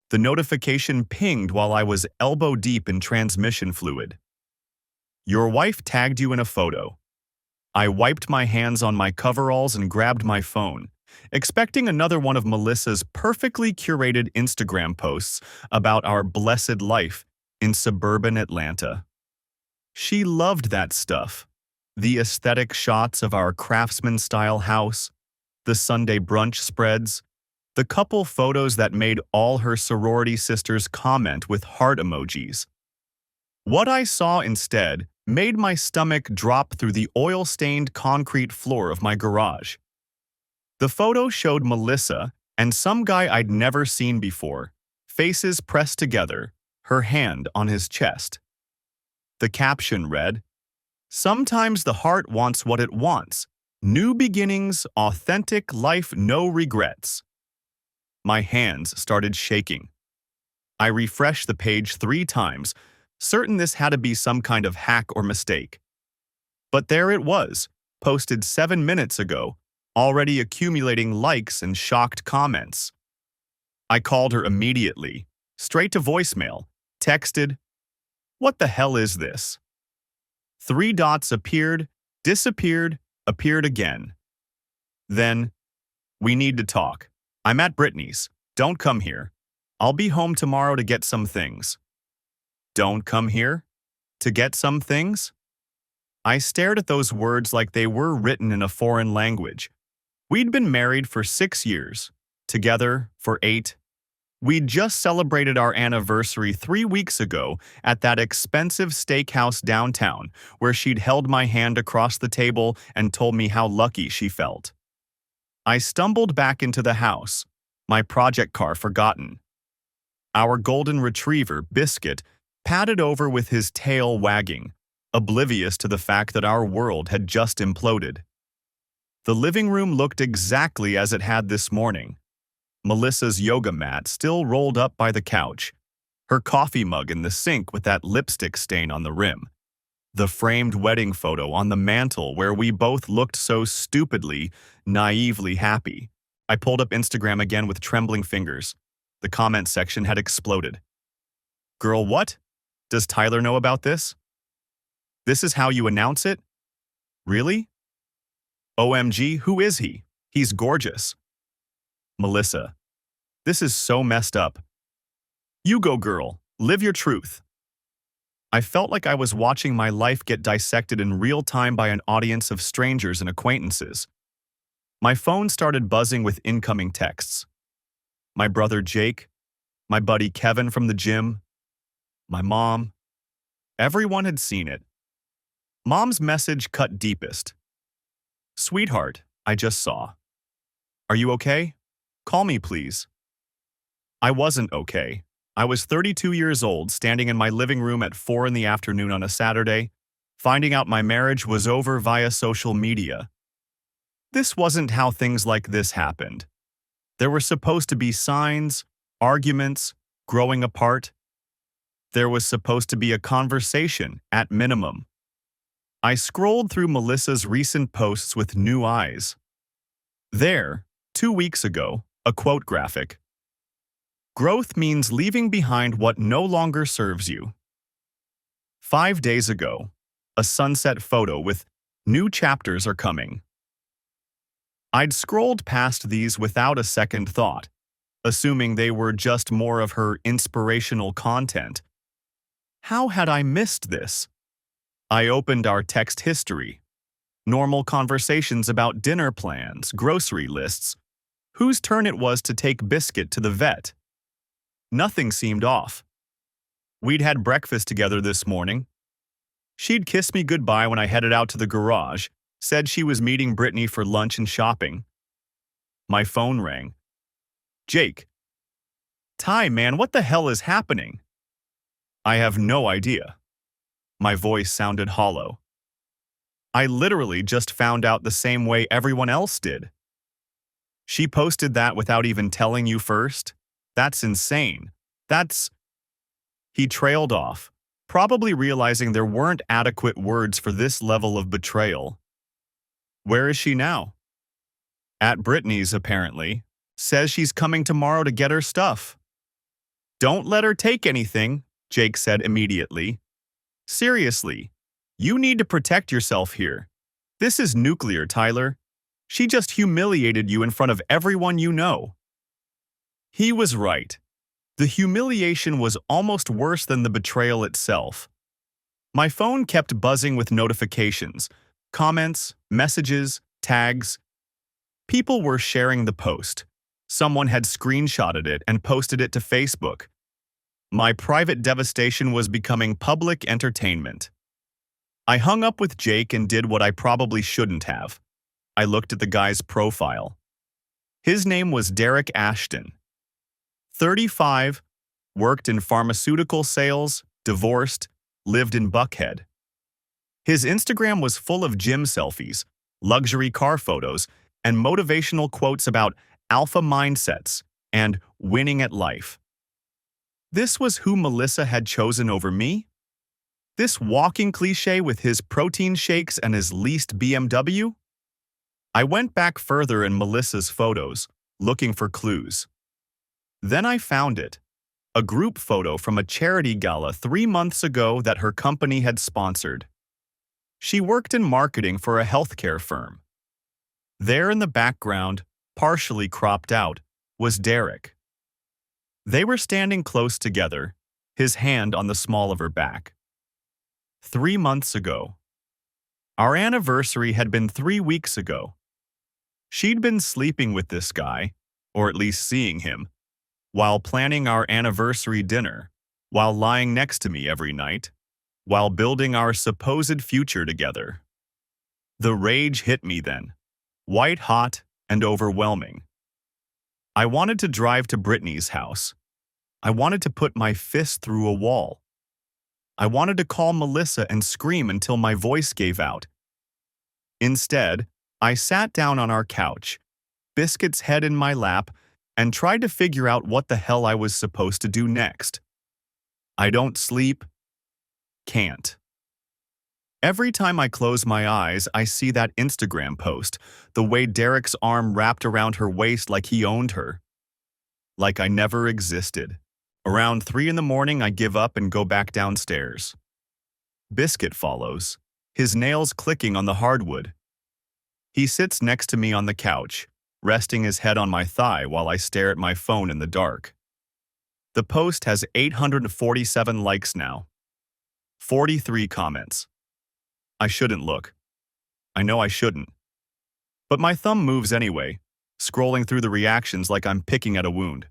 The notification pinged while I was elbow deep in transmission fluid. Your wife tagged you in a photo. I wiped my hands on my coveralls and grabbed my phone, expecting another one of Melissa's perfectly curated Instagram posts about our blessed life in suburban Atlanta. She loved that stuff. The aesthetic shots of our craftsman-style house, the Sunday brunch spreads, the couple photos that made all her sorority sisters comment with heart emojis. What I saw instead made my stomach drop through the oil-stained concrete floor of my garage. The photo showed Melissa and some guy I'd never seen before, faces pressed together, her hand on his chest. The caption read, "Sometimes the heart wants what it wants. New beginnings, authentic life, no regrets." My hands started shaking. I refreshed the page 3 times, certain this had to be some kind of hack or mistake. But there it was, posted 7 minutes ago, already accumulating likes and shocked comments. I called her immediately, straight to voicemail, texted, "What the hell is this?" 3 dots appeared, disappeared, appeared again. Then, "We need to talk. I'm at Brittany's. Don't come here. I'll be home tomorrow to get some things." Don't come here? To get some things? I stared at those words like they were written in a foreign language. We'd been married for 6 years, together for 8. We'd just celebrated our anniversary 3 weeks ago at that expensive steakhouse downtown where she'd held my hand across the table and told me how lucky she felt. I stumbled back into the house, my project car forgotten. Our golden retriever, Biscuit, padded over with his tail wagging, oblivious to the fact that our world had just imploded. The living room looked exactly as it had this morning. Melissa's yoga mat still rolled up by the couch, her coffee mug in the sink with that lipstick stain on the rim, the framed wedding photo on the mantle where we both looked so stupidly, naively happy. I pulled up Instagram again with trembling fingers. The comment section had exploded. "Girl, what? Does Tyler know about this? This is how you announce it? Really? OMG, who is he? He's gorgeous. Melissa, this is so messed up. You go, girl. Live your truth." I felt like I was watching my life get dissected in real time by an audience of strangers and acquaintances. My phone started buzzing with incoming texts. My brother Jake, my buddy Kevin from the gym, my mom. Everyone had seen it. Mom's message cut deepest. "Sweetheart, I just saw. Are you okay? Call me, please." I wasn't okay. I was 32 years old, standing in my living room at 4 in the afternoon on a Saturday, finding out my marriage was over via social media. This wasn't how things like this happened. There were supposed to be signs, arguments, growing apart. There was supposed to be a conversation, at minimum. I scrolled through Melissa's recent posts with new eyes. There, 2 weeks ago, a quote graphic. "Growth means leaving behind what no longer serves you." 5 days ago, a sunset photo with "New chapters are coming." I'd scrolled past these without a second thought, assuming they were just more of her inspirational content. How had I missed this? I opened our text history. Normal conversations about dinner plans, grocery lists, whose turn it was to take Biscuit to the vet. Nothing seemed off. We'd had breakfast together this morning. She'd kissed me goodbye when I headed out to the garage, said she was meeting Brittany for lunch and shopping. My phone rang. "Jake." "Ty, man, what the hell is happening?" "I have no idea." My voice sounded hollow. "I literally just found out the same way everyone else did." "She posted that without even telling you first? That's insane. That's—" He trailed off, probably realizing there weren't adequate words for this level of betrayal. "Where is she now?" "At Brittany's, apparently. Says she's coming tomorrow to get her stuff." Don't let her take anything, Jake said immediately. Seriously, you need to protect yourself here. This is nuclear, Tyler. She just humiliated you in front of everyone you know. He was right. The humiliation was almost worse than the betrayal itself. My phone kept buzzing with notifications, comments, messages, tags. People were sharing the post. Someone had screenshotted it and posted it to Facebook. My private devastation was becoming public entertainment. I hung up with Jake and did what I probably shouldn't have. I looked at the guy's profile. His name was Derek Ashton. 35, worked in pharmaceutical sales, divorced, lived in Buckhead. His Instagram was full of gym selfies, luxury car photos, and motivational quotes about alpha mindsets and winning at life. This was who Melissa had chosen over me? This walking cliché with his protein shakes and his leased BMW? I went back further in Melissa's photos, looking for clues. Then I found it. A group photo from a charity gala 3 months ago that her company had sponsored. She worked in marketing for a healthcare firm. There in the background, partially cropped out, was Derek. They were standing close together, his hand on the small of her back. 3 months ago. Our anniversary had been 3 weeks ago. She'd been sleeping with this guy, or at least seeing him, while planning our anniversary dinner, while lying next to me every night, while building our supposed future together. The rage hit me then, white hot and overwhelming. I wanted to drive to Brittany's house. I wanted to put my fist through a wall. I wanted to call Melissa and scream until my voice gave out. Instead, I sat down on our couch, Biscuit's head in my lap, and tried to figure out what the hell I was supposed to do next. I don't sleep. Can't. Every time I close my eyes, I see that Instagram post, the way Derek's arm wrapped around her waist like he owned her. Like I never existed. Around 3 in the morning, I give up and go back downstairs. Biscuit follows, his nails clicking on the hardwood. He sits next to me on the couch, resting his head on my thigh while I stare at my phone in the dark. The post has 847 likes now. 43 comments. I shouldn't look. I know I shouldn't. But my thumb moves anyway, scrolling through the reactions like I'm picking at a wound.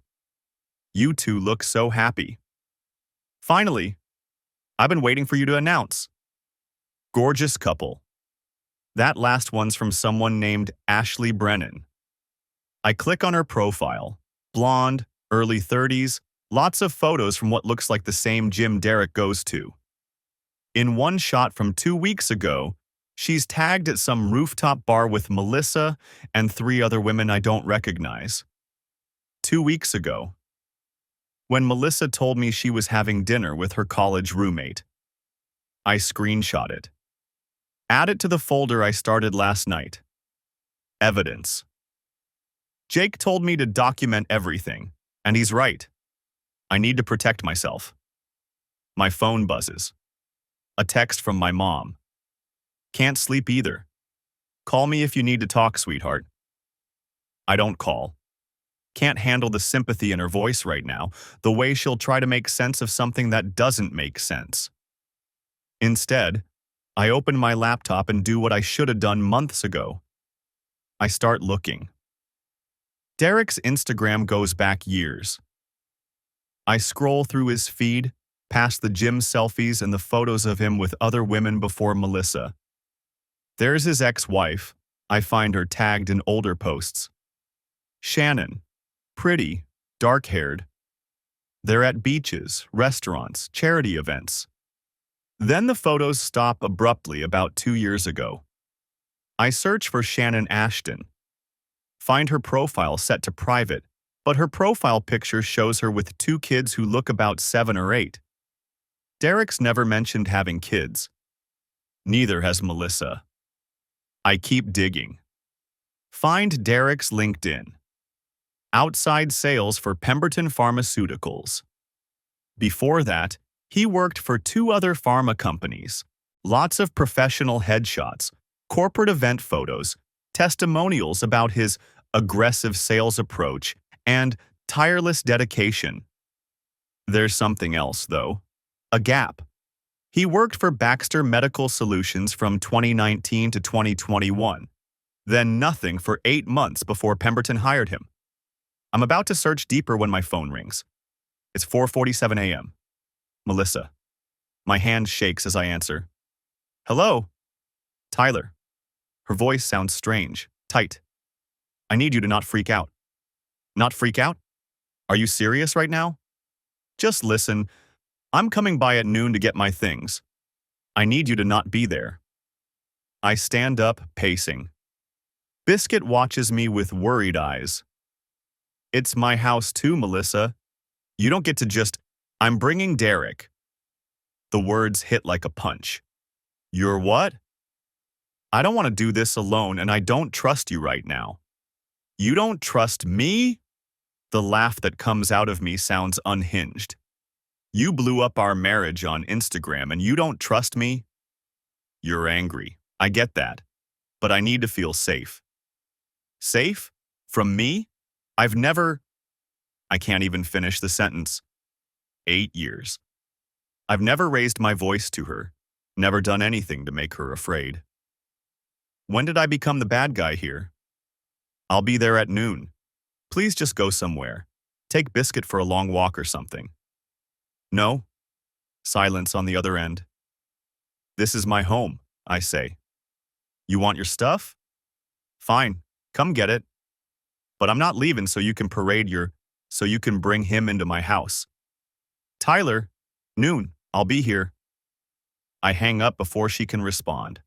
You two look so happy. Finally, I've been waiting for you to announce. Gorgeous couple. That last one's from someone named Ashley Brennan. I click on her profile. Blonde, early 30s, lots of photos from what looks like the same gym Derek goes to. In one shot from 2 weeks ago, she's tagged at some rooftop bar with Melissa and 3 other women I don't recognize. 2 weeks ago, when Melissa told me she was having dinner with her college roommate. I screenshot it. Add it to the folder I started last night. Evidence. Jake told me to document everything, and he's right. I need to protect myself. My phone buzzes. A text from my mom. Can't sleep either. Call me if you need to talk, sweetheart. I don't call. Can't handle the sympathy in her voice right now, the way she'll try to make sense of something that doesn't make sense. Instead, I open my laptop and do what I should have done months ago. I start looking. Derek's Instagram goes back years. I scroll through his feed, past the gym selfies and the photos of him with other women before Melissa. There's his ex-wife. I find her tagged in older posts. Shannon. Pretty, dark-haired. They're at beaches, restaurants, charity events. Then the photos stop abruptly about 2 years ago. I search for Shannon Ashton. Find her profile set to private, but her profile picture shows her with 2 kids who look about 7 or 8. Derek's never mentioned having kids. Neither has Melissa. I keep digging. Find Derek's LinkedIn. Outside sales for Pemberton Pharmaceuticals. Before that, he worked for 2 other pharma companies. Lots of professional headshots, corporate event photos, testimonials about his aggressive sales approach, and tireless dedication. There's something else, though. A gap. He worked for Baxter Medical Solutions from 2019 to 2021, then nothing for 8 months before Pemberton hired him. I'm about to search deeper when my phone rings. It's 4:47 a.m. Melissa. My hand shakes as I answer. Hello? Tyler. Her voice sounds strange, tight. I need you to not freak out. Not freak out? Are you serious right now? Just listen. I'm coming by at noon to get my things. I need you to not be there. I stand up, pacing. Biscuit watches me with worried eyes. It's my house too, Melissa. You don't get to just, I'm bringing Derek. The words hit like a punch. You're what? I don't want to do this alone, and I don't trust you right now. You don't trust me? The laugh that comes out of me sounds unhinged. You blew up our marriage on Instagram, and you don't trust me? You're angry. I get that. But I need to feel safe. Safe? From me? I can't even finish the sentence. 8 years. I've never raised my voice to her, never done anything to make her afraid. When did I become the bad guy here? I'll be there at noon. Please just go somewhere. Take Biscuit for a long walk or something. No? Silence on the other end. This is my home, I say. You want your stuff? Fine, come get it. But I'm not leaving so you can bring him into my house. Tyler, noon, I'll be here. I hang up before she can respond.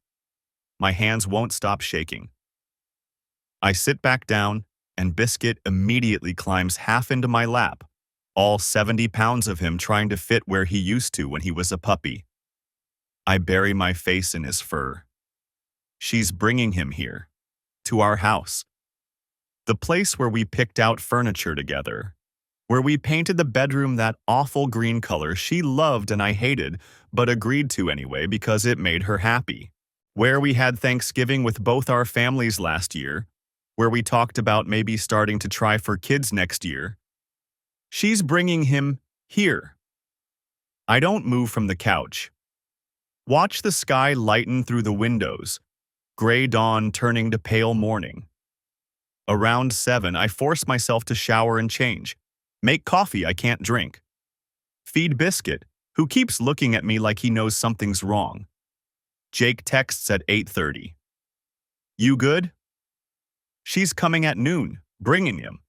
My hands won't stop shaking. I sit back down, and Biscuit immediately climbs half into my lap, all 70 pounds of him trying to fit where he used to when he was a puppy. I bury my face in his fur. She's bringing him here, to our house. The place where we picked out furniture together, where we painted the bedroom that awful green color she loved and I hated, but agreed to anyway because it made her happy. Where we had Thanksgiving with both our families last year, where we talked about maybe starting to try for kids next year. She's bringing him here. I don't move from the couch. Watch the sky lighten through the windows, gray dawn turning to pale morning. Around 7, I force myself to shower and change. Make coffee I can't drink. Feed Biscuit, who keeps looking at me like he knows something's wrong. Jake texts at 8:30. You good? She's coming at noon, bringing him.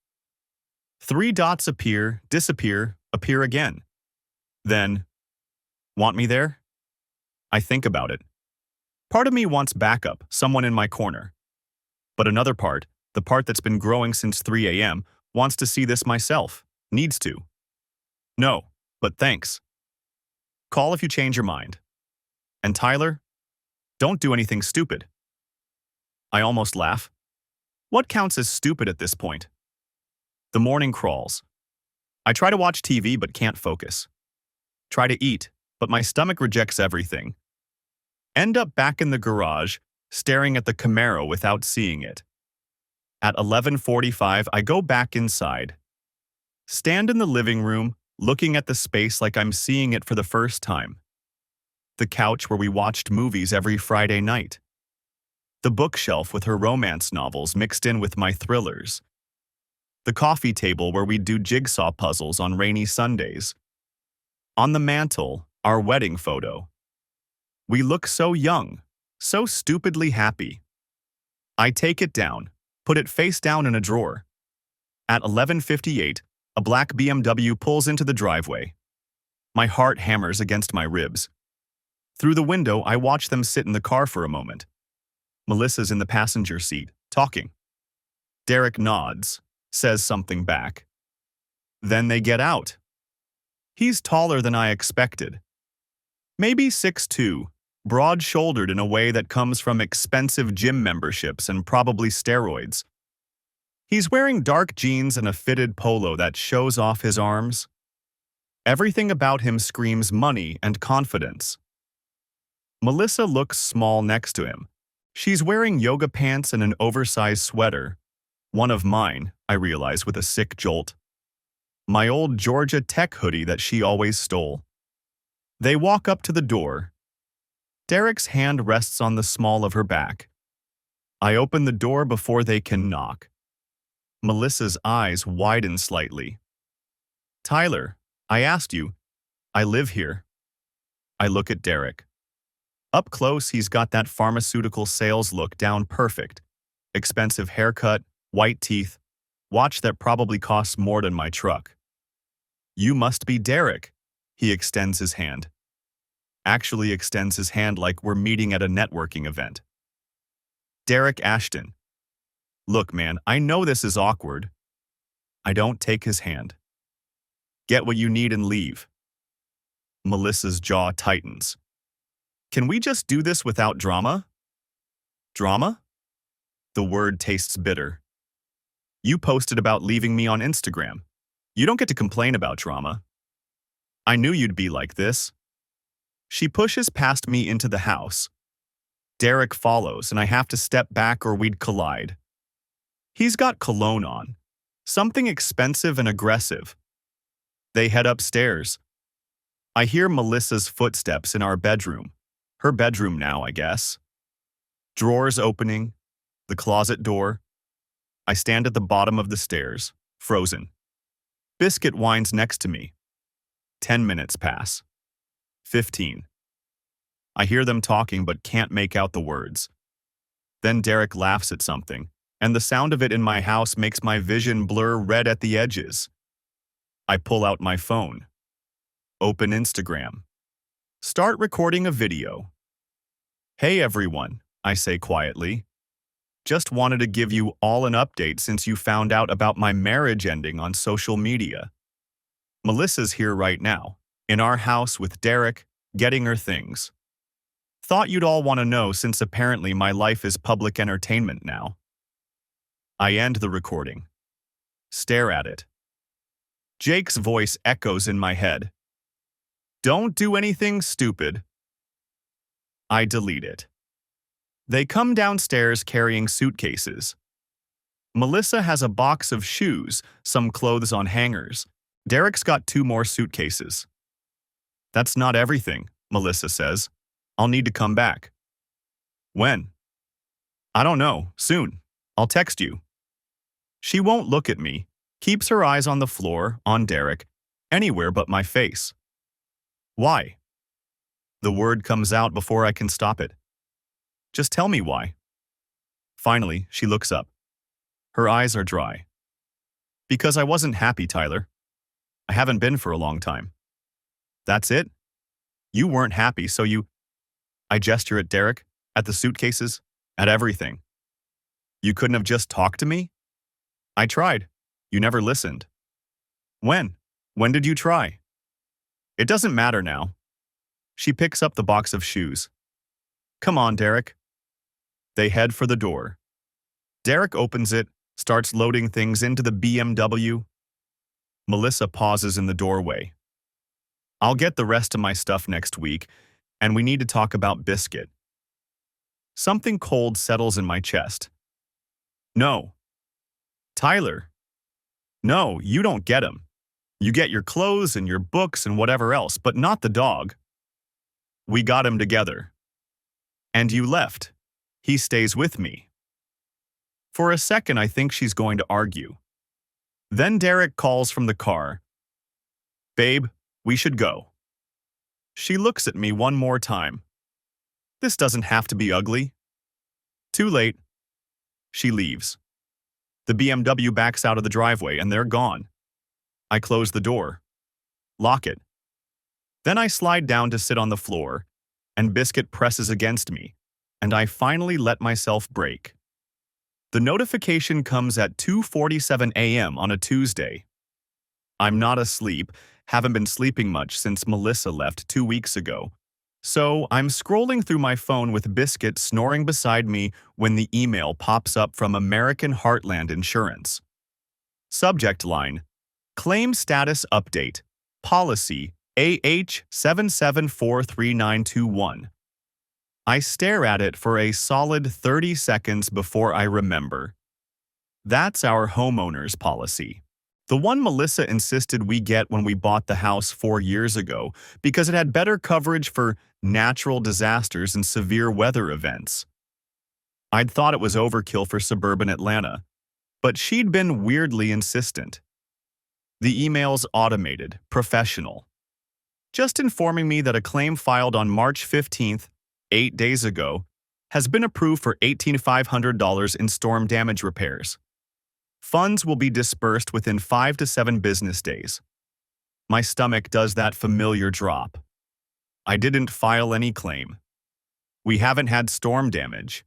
3 dots appear, disappear, appear again. Then, want me there? I think about it. Part of me wants backup, someone in my corner. But another part, the part that's been growing since 3 a.m., wants to see this myself, needs to. No, but thanks. Call if you change your mind. And Tyler, don't do anything stupid. I almost laugh. What counts as stupid at this point? The morning crawls. I try to watch TV but can't focus. Try to eat, but my stomach rejects everything. End up back in the garage, staring at the Camaro without seeing it. At 11:45, I go back inside. Stand in the living room, looking at the space like I'm seeing it for the first time. The couch where we watched movies every Friday night. The bookshelf with her romance novels mixed in with my thrillers. The coffee table where we do jigsaw puzzles on rainy Sundays. On the mantle, our wedding photo. We look so young, so stupidly happy. I take it down, put it face down in a drawer. At 11:58, a black BMW pulls into the driveway. My heart hammers against my ribs. Through the window, I watch them sit in the car for a moment. Melissa's in the passenger seat, talking. Derek nods, says something back. Then they get out. He's taller than I expected. Maybe 6'2", broad-shouldered in a way that comes from expensive gym memberships and probably steroids. He's wearing dark jeans and a fitted polo that shows off his arms. Everything about him screams money and confidence. Melissa looks small next to him. She's wearing yoga pants and an oversized sweater. One of mine, I realize with a sick jolt. My old Georgia Tech hoodie that she always stole. They walk up to the door. Derek's hand rests on the small of her back. I open the door before they can knock. Melissa's eyes widen slightly. Tyler, I asked you. I live here. I look at Derek. Up close, he's got that pharmaceutical sales look down perfect. Expensive haircut, white teeth, watch that probably costs more than my truck. You must be Derek. He extends his hand. Actually extends his hand like we're meeting at a networking event. Derek Ashton. Look, man, I know this is awkward. I don't take his hand. Get what you need and leave. Melissa's jaw tightens. Can we just do this without drama? Drama? The word tastes bitter. You posted about leaving me on Instagram. You don't get to complain about drama. I knew you'd be like this. She pushes past me into the house. Derek follows, and I have to step back or we'd collide. He's got cologne on. Something expensive and aggressive. They head upstairs. I hear Melissa's footsteps in our bedroom. Her bedroom now, I guess. Drawers opening. The closet door. I stand at the bottom of the stairs, frozen. Biscuit whines next to me. 10 minutes pass. 15. I hear them talking but can't make out the words. Then Derek laughs at something, and the sound of it in my house makes my vision blur red at the edges. I pull out my phone. Open Instagram. Start recording a video. Hey everyone, I say quietly. Just wanted to give you all an update since you found out about my marriage ending on social media. Melissa's here right now, in our house with Derek, getting her things. Thought you'd all want to know since apparently my life is public entertainment now. I end the recording. Stare at it. Jake's voice echoes in my head. Don't do anything stupid. I delete it. They come downstairs carrying suitcases. Melissa has a box of shoes, some clothes on hangers. Derek's got 2 more suitcases. That's not everything, Melissa says. I'll need to come back. When? I don't know. Soon. I'll text you. She won't look at me, keeps her eyes on the floor, on Derek, anywhere but my face. Why? The word comes out before I can stop it. Just tell me why. Finally, she looks up. Her eyes are dry. Because I wasn't happy, Tyler. I haven't been for a long time. That's it? You weren't happy, so you... I gesture at Derek, at the suitcases, at everything. You couldn't have just talked to me? I tried. You never listened. When? When did you try? It doesn't matter now. She picks up the box of shoes. Come on, Derek. They head for the door. Derek opens it, starts loading things into the BMW. Melissa pauses in the doorway. I'll get the rest of my stuff next week, and we need to talk about Biscuit. Something cold settles in my chest. No. Tyler. No, you don't get him. You get your clothes and your books and whatever else, but not the dog. We got him together. And you left. He stays with me. For a second, I think she's going to argue. Then Derek calls from the car. Babe, we should go. She looks at me one more time. This doesn't have to be ugly. Too late. She leaves. The BMW backs out of the driveway and they're gone. I close the door. Lock it. Then I slide down to sit on the floor, and Biscuit presses against me, and I finally let myself break. The notification comes at 2:47 a.m. on a Tuesday. I'm not asleep, haven't been sleeping much since Melissa left 2 weeks ago. So I'm scrolling through my phone with Biscuit snoring beside me when the email pops up from American Heartland Insurance. Subject line, Claim Status Update. Policy AH774391. I stare at it for a solid 30 seconds before I remember. That's our homeowner's policy. The one Melissa insisted we get when we bought the house 4 years ago because it had better coverage for natural disasters and severe weather events. I'd thought it was overkill for suburban Atlanta, but she'd been weirdly insistent. The email's automated, professional, just informing me that a claim filed on March 15th, 8 days ago, has been approved for $1,500 in storm damage repairs. Funds will be dispersed within 5 to 7 business days. My stomach does that familiar drop. I didn't file any claim. We haven't had storm damage.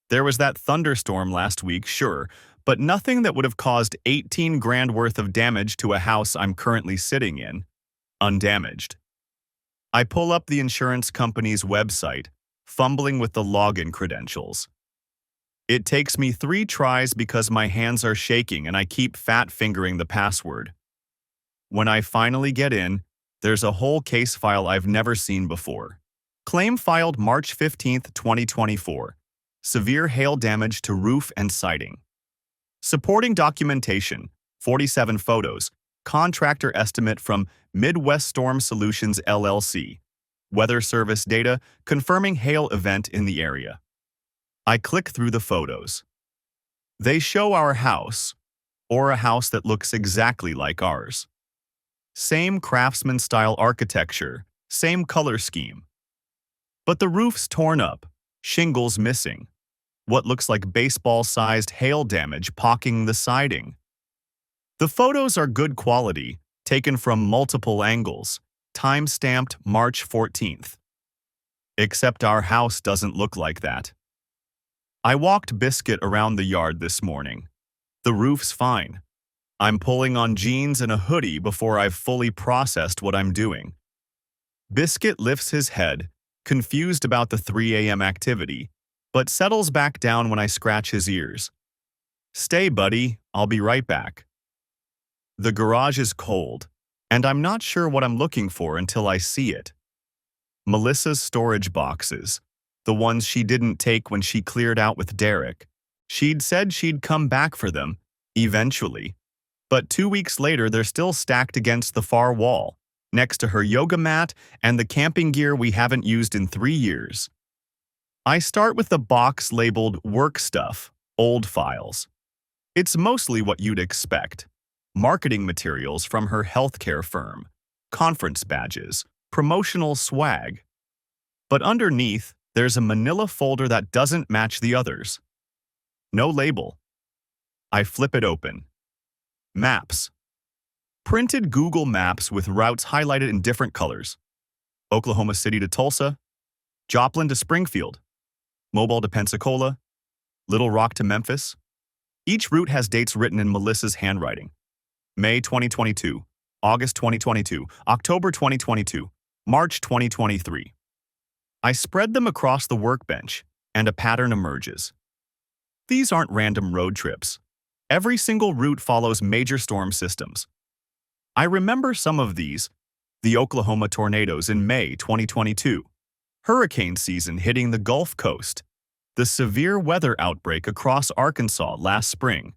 There was that thunderstorm last week, sure, but nothing that would have caused 18 grand worth of damage to a house I'm currently sitting in, undamaged. I pull up the insurance company's website, fumbling with the login credentials. It takes me 3 tries because my hands are shaking and I keep fat-fingering the password. When I finally get in, there's a whole case file I've never seen before. Claim filed March 15, 2024. Severe hail damage to roof and siding. Supporting documentation, 47 photos, contractor estimate from Midwest Storm Solutions LLC. Weather service data confirming hail event in the area. I click through the photos. They show our house, or a house that looks exactly like ours. Same craftsman-style architecture, same color scheme. But the roof's torn up, shingles missing. What looks like baseball-sized hail damage pocking the siding. The photos are good quality, taken from multiple angles, time-stamped March 14th. Except our house doesn't look like that. I walked Biscuit around the yard this morning. The roof's fine. I'm pulling on jeans and a hoodie before I've fully processed what I'm doing. Biscuit lifts his head, confused about the 3 a.m. activity, but settles back down when I scratch his ears. Stay, buddy, I'll be right back. The garage is cold, and I'm not sure what I'm looking for until I see it. Melissa's storage boxes, the ones she didn't take when she cleared out with Derek. She'd said she'd come back for them, eventually. But 2 weeks later, they're still stacked against the far wall, next to her yoga mat and the camping gear we haven't used in 3 years. I start with the box labeled Work Stuff, Old Files. It's mostly what you'd expect. Marketing materials from her healthcare firm, conference badges, promotional swag. But underneath, there's a manila folder that doesn't match the others. No label. I flip it open. Maps. Printed Google Maps with routes highlighted in different colors. Oklahoma City to Tulsa, Joplin to Springfield, Mobile to Pensacola, Little Rock to Memphis. Each route has dates written in Melissa's handwriting. May 2022, August 2022, October 2022, March 2023. I spread them across the workbench, and a pattern emerges. These aren't random road trips. Every single route follows major storm systems. I remember some of these: the Oklahoma tornadoes in May 2022, hurricane season hitting the Gulf Coast, the severe weather outbreak across Arkansas last spring.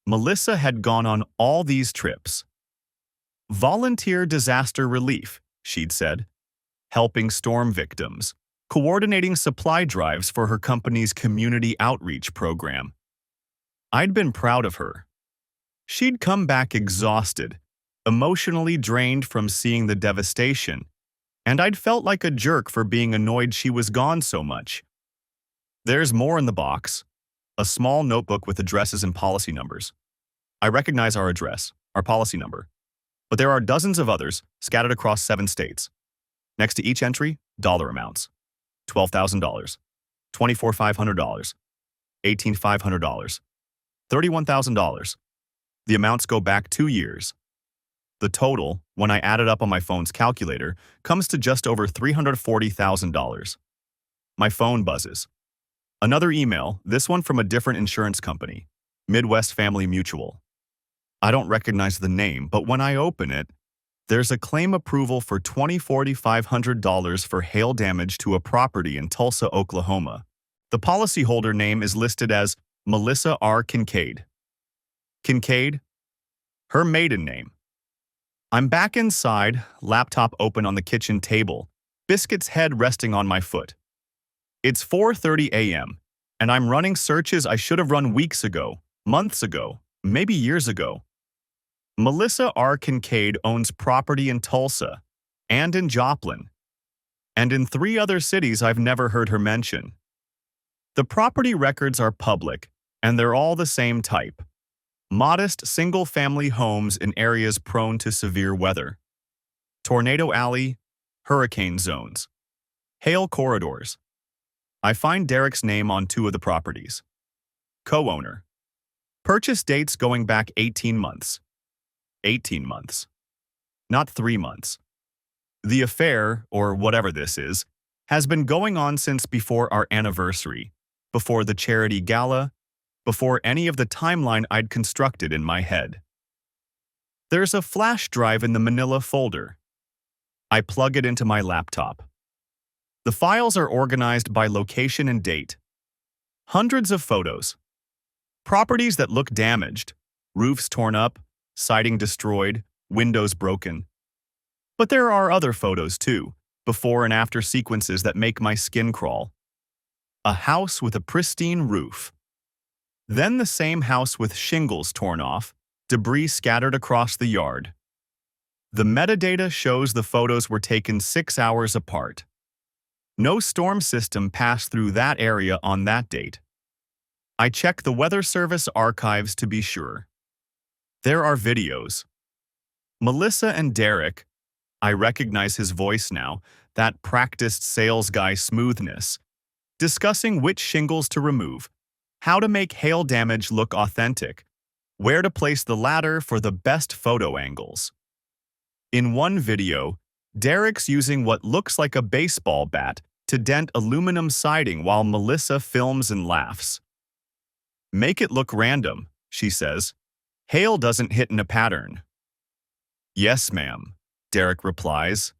Melissa had gone on all these trips. Volunteer disaster relief, she'd said, helping storm victims, coordinating supply drives for her company's community outreach program. I'd been proud of her. She'd come back exhausted, emotionally drained from seeing the devastation, and I'd felt like a jerk for being annoyed she was gone so much. There's more in the box. A small notebook with addresses and policy numbers. I recognize our address, our policy number, but there are dozens of others scattered across 7 states. Next to each entry, dollar amounts. $12,000, $24,500, $18,500, $31,000. The amounts go back 2 years. The total, when I add it up on my phone's calculator, comes to just over $340,000. My phone buzzes. Another email, this one from a different insurance company, Midwest Family Mutual. I don't recognize the name, but when I open it, There's a claim approval for $4,500 for hail damage to a property in Tulsa, Oklahoma. The policyholder name is listed as Melissa R. Kincaid. Kincaid? Her maiden name. I'm back inside, laptop open on the kitchen table, Biscuit's head resting on my foot. It's 4:30 a.m., and I'm running searches I should have run weeks ago, months ago, maybe years ago. Melissa R. Kincaid owns property in Tulsa, and in Joplin, and in 3 other cities I've never heard her mention. The property records are public, and they're all the same type. Modest single-family homes in areas prone to severe weather. Tornado alley, hurricane zones. Hail corridors. I find Derek's name on 2 of the properties. Co-owner. Purchase dates going back 18 months. 18 months. Not 3 months. The affair, or whatever this is, has been going on since before our anniversary, before the charity gala, before any of the timeline I'd constructed in my head. There's a flash drive in the manila folder. I plug it into my laptop. The files are organized by location and date. Hundreds of photos. Properties that look damaged, roofs torn up, siding destroyed, windows broken. But there are other photos too, before and after sequences that make my skin crawl. A house with a pristine roof. Then the same house with shingles torn off, debris scattered across the yard. The metadata shows the photos were taken 6 hours apart. No storm system passed through that area on that date. I check the Weather Service archives to be sure. There are videos. Melissa and Derek, I recognize his voice now, that practiced sales guy smoothness, discussing which shingles to remove, how to make hail damage look authentic, where to place the ladder for the best photo angles. In one video, Derek's using what looks like a baseball bat to dent aluminum siding while Melissa films and laughs. Make it look random, she says. Hail doesn't hit in a pattern. Yes, ma'am, Derek replies.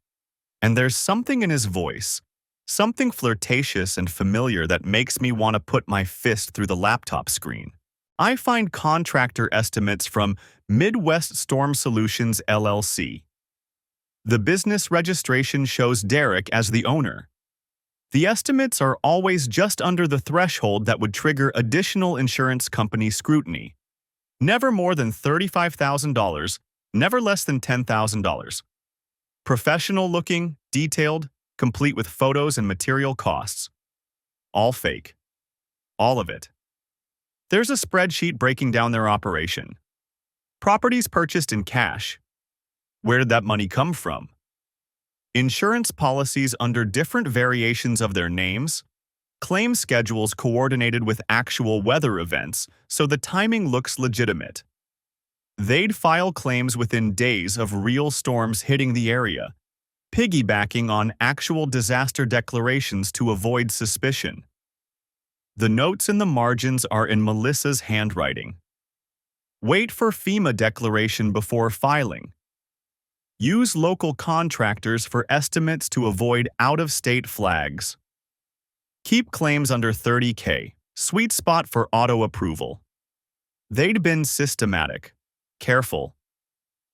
And there's something in his voice, something flirtatious and familiar that makes me want to put my fist through the laptop screen. I find contractor estimates from Midwest Storm Solutions, LLC. The business registration shows Derek as the owner. The estimates are always just under the threshold that would trigger additional insurance company scrutiny. Never more than $35,000, never less than $10,000. Professional looking, detailed, complete with photos and material costs. All fake. All of it. There's a spreadsheet breaking down their operation. Properties purchased in cash. Where did that money come from? Insurance policies under different variations of their names. Claim schedules coordinated with actual weather events, so the timing looks legitimate. They'd file claims within days of real storms hitting the area, piggybacking on actual disaster declarations to avoid suspicion. The notes in the margins are in Melissa's handwriting. Wait for FEMA declaration before filing. Use local contractors for estimates to avoid out-of-state flags. Keep claims under $30K, sweet spot for auto approval. They'd been systematic, careful,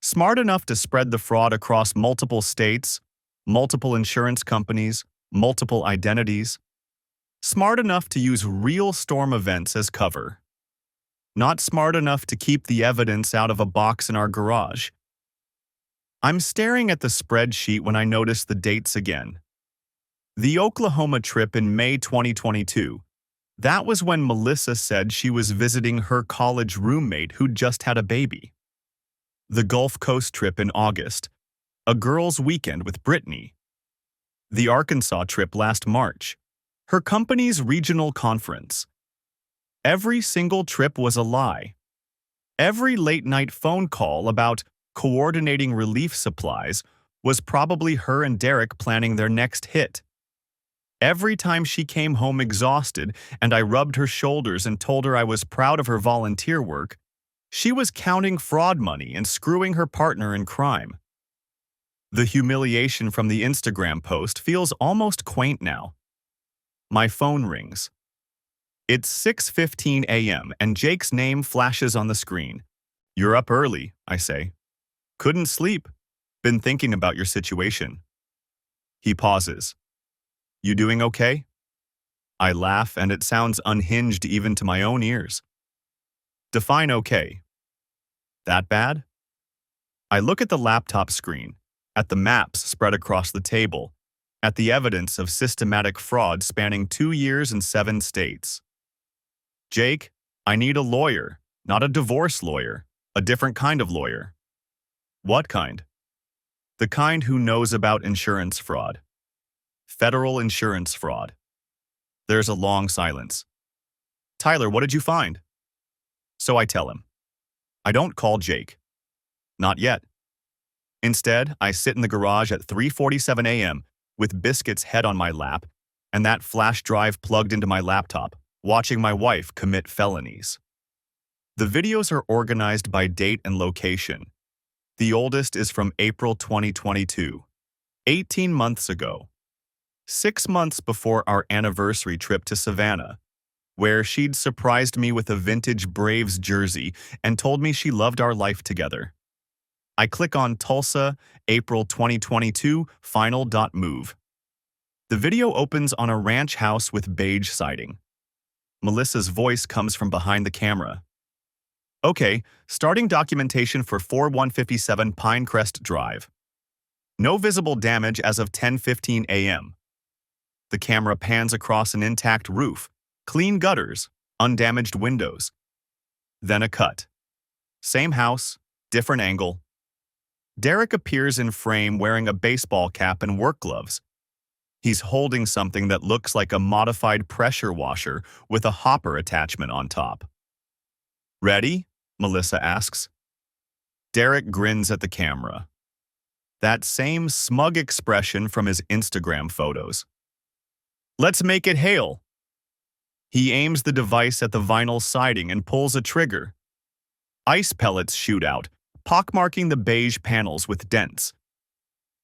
smart enough to spread the fraud across multiple states, multiple insurance companies, multiple identities. Smart enough to use real storm events as cover. Not smart enough to keep the evidence out of a box in our garage. I'm staring at the spreadsheet when I notice the dates again. The Oklahoma trip in May 2022. That was when Melissa said she was visiting her college roommate who'd just had a baby. The Gulf Coast trip in August. A girls' weekend with Brittany. The Arkansas trip last March. Her company's regional conference. Every single trip was a lie. Every late-night phone call about coordinating relief supplies was probably her and Derek planning their next hit. Every time she came home exhausted and I rubbed her shoulders and told her I was proud of her volunteer work, she was counting fraud money and screwing her partner in crime. The humiliation from the Instagram post feels almost quaint now. My phone rings. It's 6:15 a.m. and Jake's name flashes on the screen. "You're up early," I say. "Couldn't sleep. Been thinking about your situation." He pauses. "You doing okay?" I laugh, and it sounds unhinged even to my own ears. Define okay. That bad? I look at the laptop screen, at the maps spread across the table, at the evidence of systematic fraud spanning 2 years and 7 states. "Jake, I need a lawyer, not a divorce lawyer, a different kind of lawyer." "What kind?" "The kind who knows about insurance fraud. Federal insurance fraud." There's a long silence. "Tyler, what did you find?" So I tell him. I don't call Jake. Not yet. Instead, I sit in the garage at 3:47 a.m. with Biscuit's head on my lap and that flash drive plugged into my laptop, watching my wife commit felonies. The videos are organized by date and location. The oldest is from April 2022, 18 months ago, 6 months before our anniversary trip to Savannah, where she'd surprised me with a vintage Braves jersey and told me she loved our life together. I click on Tulsa, April 2022, final.move. The video opens on a ranch house with beige siding. Melissa's voice comes from behind the camera. "Okay, starting documentation for 4157 Pinecrest Drive. No visible damage as of 10:15 a.m. The camera pans across an intact roof, clean gutters, undamaged windows. Then a cut. Same house, different angle. Derek appears in frame wearing a baseball cap and work gloves. He's holding something that looks like a modified pressure washer with a hopper attachment on top. "Ready?" Melissa asks. Derek grins at the camera. That same smug expression from his Instagram photos. "Let's make it hail." He aims the device at the vinyl siding and pulls a trigger. Ice pellets shoot out, pockmarking the beige panels with dents.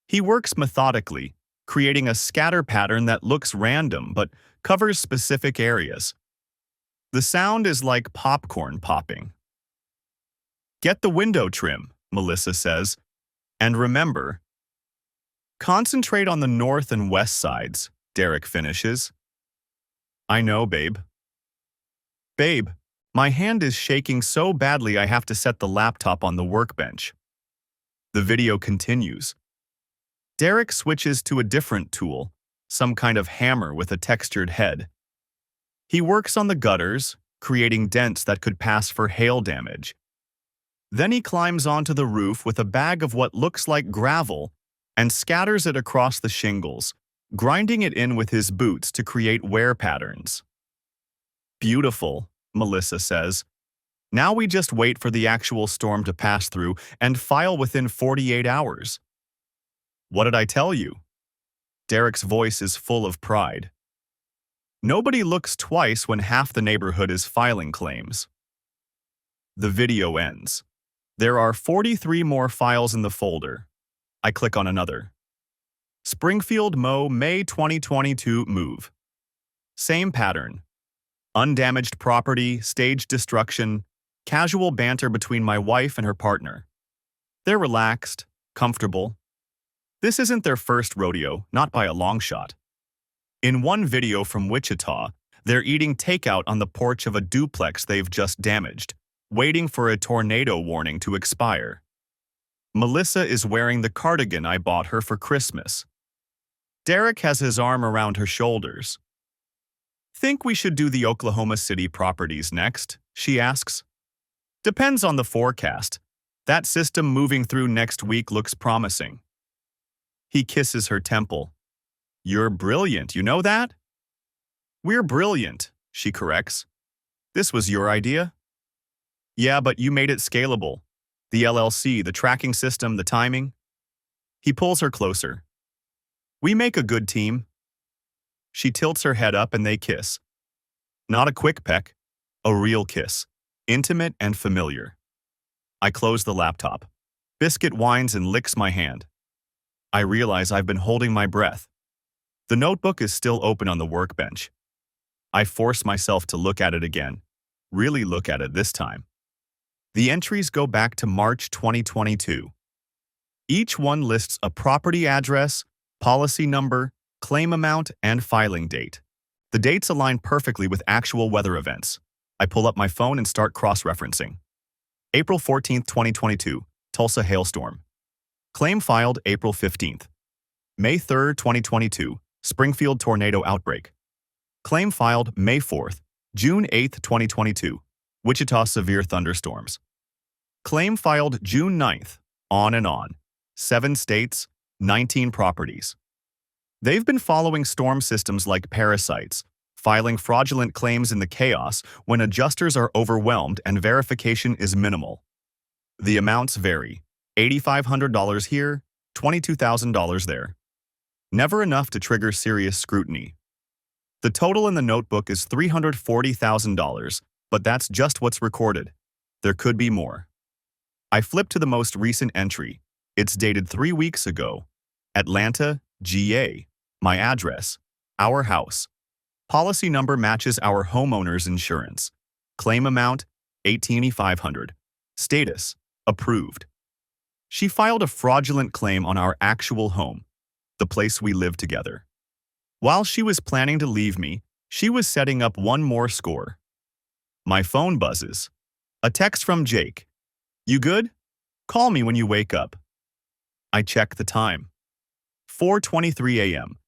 He works methodically, creating a scatter pattern that looks random but covers specific areas. The sound is like popcorn popping. "Get the window trim," Melissa says, "and remember, concentrate on the north and west sides," Derek finishes. "I know, babe." "Babe, my hand is shaking so badly I have to set the laptop on the workbench." The video continues. Derek switches to a different tool, some kind of hammer with a textured head. He works on the gutters, creating dents that could pass for hail damage. Then he climbs onto the roof with a bag of what looks like gravel and scatters it across the shingles, grinding it in with his boots to create wear patterns. "Beautiful," Melissa says. "Now we just wait for the actual storm to pass through and file within 48 hours. "What did I tell you?" Derek's voice is full of pride. Nobody looks twice when half the neighborhood is filing claims. The video ends. There are 43 more files in the folder. I click on another. Springfield Mo, May 2022 move. Same pattern. Undamaged property, stage destruction, casual banter between my wife and her partner. They're relaxed, comfortable. This isn't their first rodeo, not by a long shot. In one video from Wichita, they're eating takeout on the porch of a duplex they've just damaged, waiting for a tornado warning to expire. Melissa is wearing the cardigan I bought her for Christmas. Derek has his arm around her shoulders. "Think we should do the Oklahoma City properties next?" she asks. "Depends on the forecast. That system moving through next week looks promising." He kisses her temple. "You're brilliant, you know that?" "We're brilliant," she corrects. "This was your idea?" "Yeah, but you made it scalable. The LLC, the tracking system, the timing." He pulls her closer. "We make a good team." She tilts her head up and they kiss. Not a quick peck, a real kiss, intimate and familiar. I close the laptop. Biscuit whines and licks my hand. I realize I've been holding my breath. The notebook is still open on the workbench. I force myself to look at it again. Really look at it this time. The entries go back to March 2022. Each one lists a property address, policy number, claim amount, and filing date. The dates align perfectly with actual weather events. I pull up my phone and start cross-referencing. April 14, 2022, Tulsa hailstorm. Claim filed April 15th. May 3, 2022, Springfield tornado outbreak. Claim filed May 4th, June 8, 2022, Wichita severe thunderstorms. Claim filed June 9th, on and on. 7 states, 19 properties. They've been following storm systems like parasites, filing fraudulent claims in the chaos when adjusters are overwhelmed and verification is minimal. The amounts vary. $8,500 here, $22,000 there. Never enough to trigger serious scrutiny. The total in the notebook is $340,000, but that's just what's recorded. There could be more. I flip to the most recent entry. It's dated 3 weeks ago. Atlanta, GA. My address. Our house. Policy number matches our homeowner's insurance. Claim amount, $18,500. Status, approved. She filed a fraudulent claim on our actual home, the place we live together. While she was planning to leave me, she was setting up one more score. My phone buzzes. A text from Jake. You good? Call me when you wake up. I check the time. 4:23 a.m.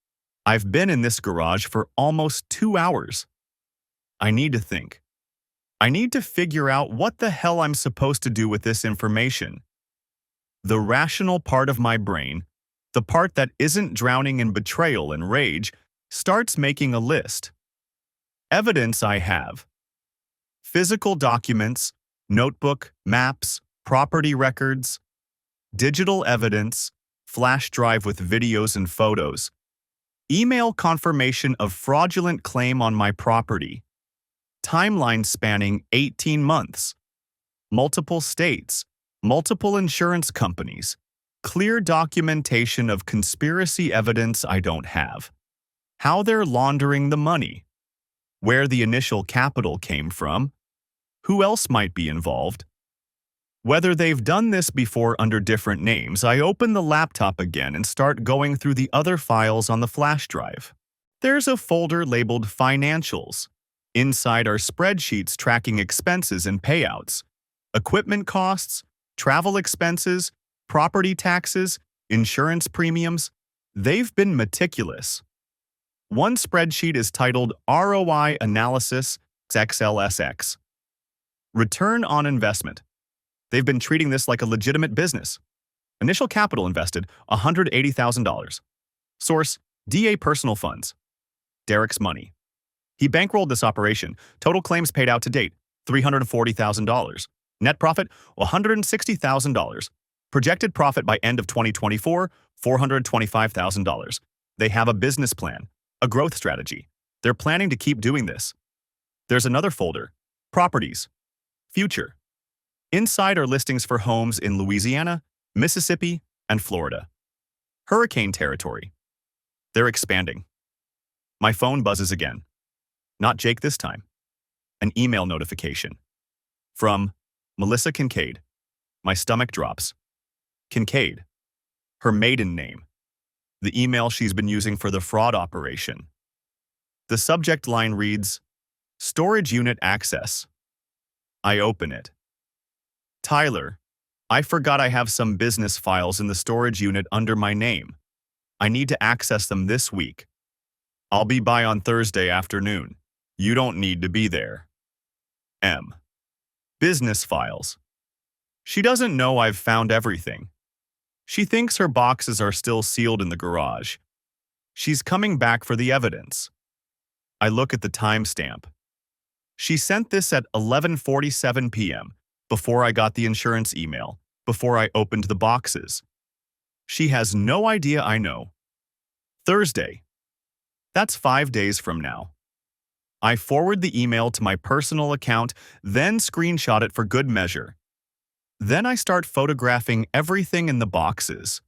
I've been in this garage for almost 2 hours. I need to think. I need to figure out what the hell I'm supposed to do with this information. The rational part of my brain, the part that isn't drowning in betrayal and rage, starts making a list. Evidence I have. Physical documents, notebook, maps, property records, digital evidence, flash drive with videos and photos, email confirmation of fraudulent claim on my property, timeline spanning 18 months, multiple states, multiple insurance companies, clear documentation of conspiracy evidence I don't have, how they're laundering the money, where the initial capital came from, who else might be involved. Whether they've done this before under different names, I open the laptop again and start going through the other files on the flash drive. There's a folder labeled Financials. Inside are spreadsheets tracking expenses and payouts, equipment costs, travel expenses, property taxes, insurance premiums. They've been meticulous. One spreadsheet is titled ROI Analysis XLSX. Return on investment. They've been treating this like a legitimate business. Initial capital invested, $180,000. Source, DA Personal Funds. Derek's money. He bankrolled this operation. Total claims paid out to date, $340,000. Net profit, $160,000. Projected profit by end of 2024, $425,000. They have a business plan, a growth strategy. They're planning to keep doing this. There's another folder, Properties. Future. Inside are listings for homes in Louisiana, Mississippi, and Florida. Hurricane territory. They're expanding. My phone buzzes again. Not Jake this time. An email notification. From Melissa Kincaid. My stomach drops. Kincaid. Her maiden name. The email she's been using for the fraud operation. The subject line reads, Storage Unit Access. I open it. Tyler, I forgot I have some business files in the storage unit under my name. I need to access them this week. I'll be by on Thursday afternoon. You don't need to be there. M. Business files. She doesn't know I've found everything. She thinks her boxes are still sealed in the garage. She's coming back for the evidence. I look at the timestamp. She sent this at 11:47 p.m., before I got the insurance email, before I opened the boxes. She has no idea I know. Thursday. That's 5 days from now. I forward the email to my personal account, then screenshot it for good measure. Then I start photographing everything in the boxes.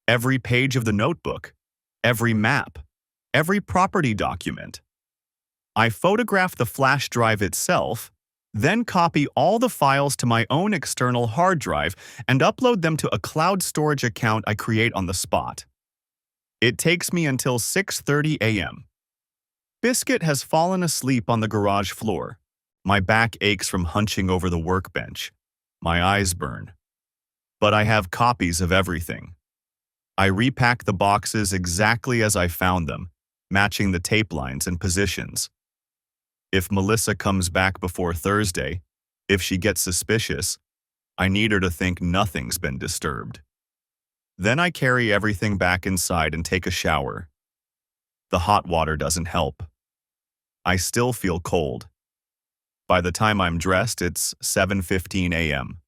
Every page of the notebook, every map, every property document. I photograph the flash drive itself, then copy all the files to my own external hard drive and upload them to a cloud storage account I create on the spot. It takes me until 6:30 a.m. Biscuit has fallen asleep on the garage floor. My back aches from hunching over the workbench. My eyes burn. But I have copies of everything. I repack the boxes exactly as I found them, matching the tape lines and positions. If Melissa comes back before Thursday, if she gets suspicious, I need her to think nothing's been disturbed. Then I carry everything back inside and take a shower. The hot water doesn't help. I still feel cold. By the time I'm dressed, it's 7:15 a.m.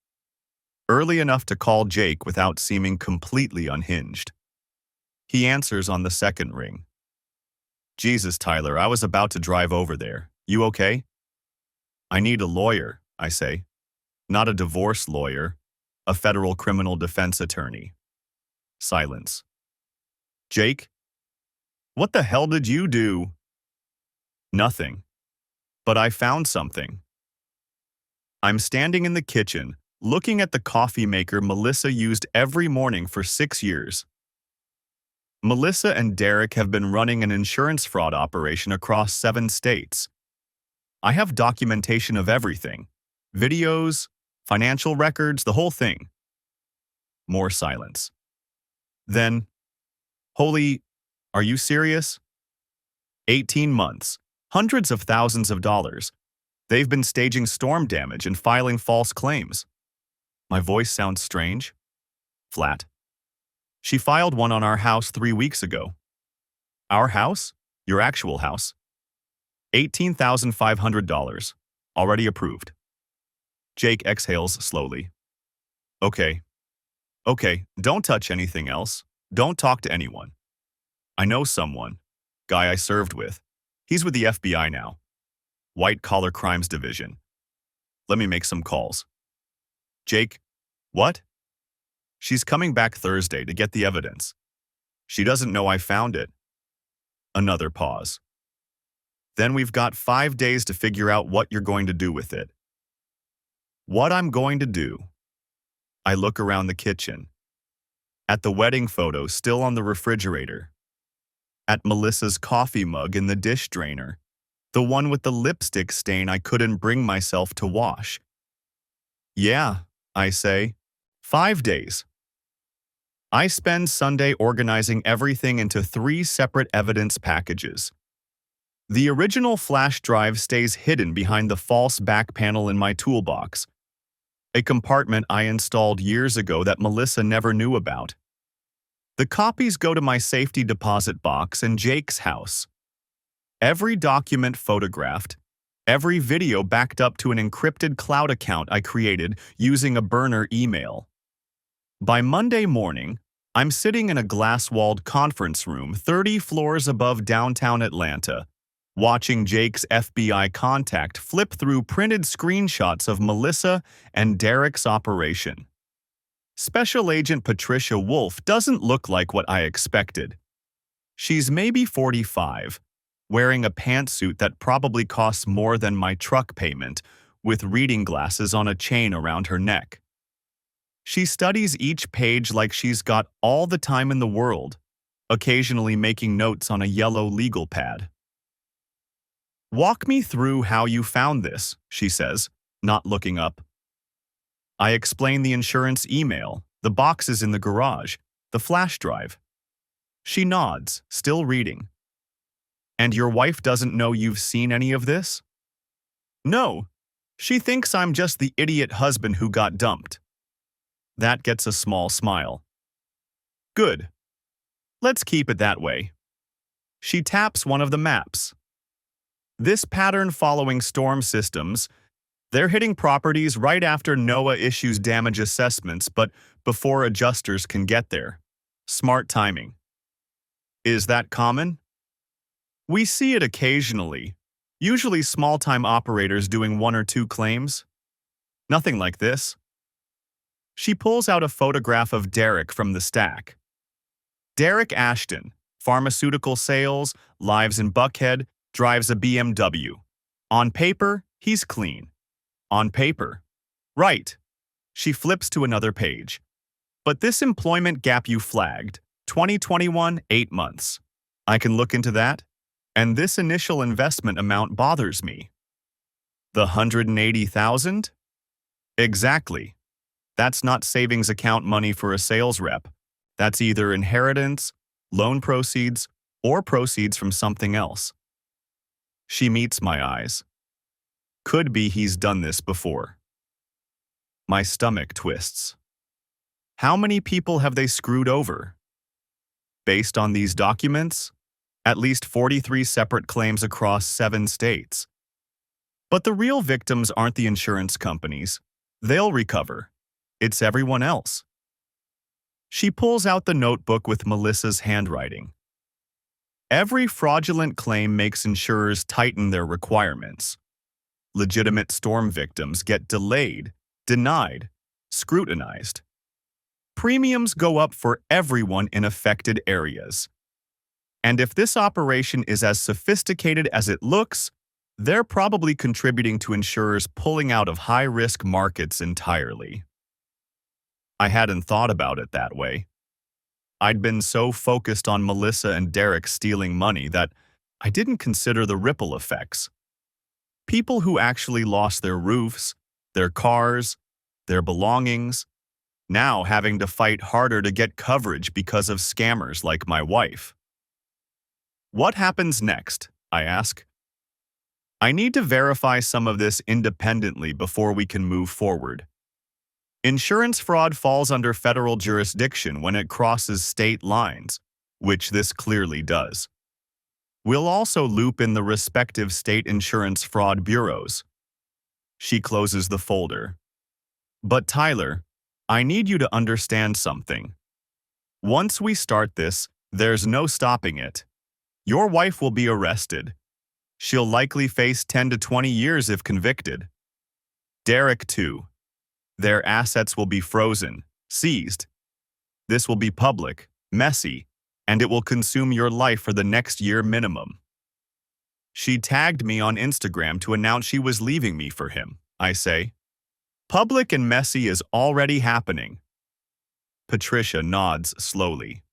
Early enough to call Jake without seeming completely unhinged. He answers on the second ring. Jesus, Tyler, I was about to drive over there. You okay? I need a lawyer, I say. Not a divorce lawyer, a federal criminal defense attorney. Silence. Jake? What the hell did you do? Nothing. But I found something. I'm standing in the kitchen, looking at the coffee maker Melissa used every morning for 6 years. Melissa and Derek have been running an insurance fraud operation across 7 states. I have documentation of everything. Videos, financial records, the whole thing. More silence. Then, holy, are you serious? 18 months, hundreds of thousands of dollars. They've been staging storm damage and filing false claims. My voice sounds strange. Flat. She filed one on our house 3 weeks ago. Our house? Your actual house? $18,500. Already approved. Jake exhales slowly. Okay. Okay, don't touch anything else. Don't talk to anyone. I know someone. Guy I served with. He's with the FBI now. White Collar Crimes Division. Let me make some calls. Jake, what? She's coming back Thursday to get the evidence. She doesn't know I found it. Another pause. Then we've got 5 days to figure out what you're going to do with it. What I'm going to do. I look around the kitchen. At the wedding photo still on the refrigerator. At Melissa's coffee mug in the dish drainer. The one with the lipstick stain I couldn't bring myself to wash. Yeah, I say. 5 days. I spend Sunday organizing everything into 3 separate evidence packages. The original flash drive stays hidden behind the false back panel in my toolbox, a compartment I installed years ago that Melissa never knew about. The copies go to my safety deposit box in Jake's house. Every document photographed, every video backed up to an encrypted cloud account I created using a burner email. By Monday morning, I'm sitting in a glass-walled conference room 30 floors above downtown Atlanta, watching Jake's FBI contact flip through printed screenshots of Melissa and Derek's operation. Special Agent Patricia Wolf doesn't look like what I expected. She's maybe 45, wearing a pantsuit that probably costs more than my truck payment, with reading glasses on a chain around her neck. She studies each page like she's got all the time in the world, occasionally making notes on a yellow legal pad. Walk me through how you found this, she says, not looking up. I explain the insurance email, the boxes in the garage, the flash drive. She nods, still reading. And your wife doesn't know you've seen any of this? No. She thinks I'm just the idiot husband who got dumped. That gets a small smile. Good. Let's keep it that way. She taps one of the maps. This pattern following storm systems, they're hitting properties right after NOAA issues damage assessments, but before adjusters can get there. Smart timing. Is that common? We see it occasionally, usually small-time operators doing 1 or 2 claims. Nothing like this. She pulls out a photograph of Derek from the stack. Derek Ashton, pharmaceutical sales, lives in Buckhead, drives a BMW. On paper, he's clean. On paper. Right. She flips to another page. But this employment gap you flagged, 2021, 8 months. I can look into that. And this initial investment amount bothers me. The 180,000? Exactly. That's not savings account money for a sales rep. That's either inheritance, loan proceeds, or proceeds from something else. She meets my eyes. Could be he's done this before. My stomach twists. How many people have they screwed over? Based on these documents, at least 43 separate claims across 7 states. But the real victims aren't the insurance companies. They'll recover. It's everyone else. She pulls out the notebook with Melissa's handwriting. Every fraudulent claim makes insurers tighten their requirements. Legitimate storm victims get delayed, denied, scrutinized. Premiums go up for everyone in affected areas. And if this operation is as sophisticated as it looks, they're probably contributing to insurers pulling out of high-risk markets entirely. I hadn't thought about it that way. I'd been so focused on Melissa and Derek stealing money that I didn't consider the ripple effects. People who actually lost their roofs, their cars, their belongings, now having to fight harder to get coverage because of scammers like my wife. What happens next? I ask. I need to verify some of this independently before we can move forward. Insurance fraud falls under federal jurisdiction when it crosses state lines, which this clearly does. We'll also loop in the respective state insurance fraud bureaus. She closes the folder. But Tyler, I need you to understand something. Once we start this, there's no stopping it. Your wife will be arrested. She'll likely face 10 to 20 years if convicted. Derek, too. Their assets will be frozen, seized. This will be public, messy, and it will consume your life for the next year minimum. She tagged me on Instagram to announce she was leaving me for him, I say. Public and messy is already happening. Patricia nods slowly.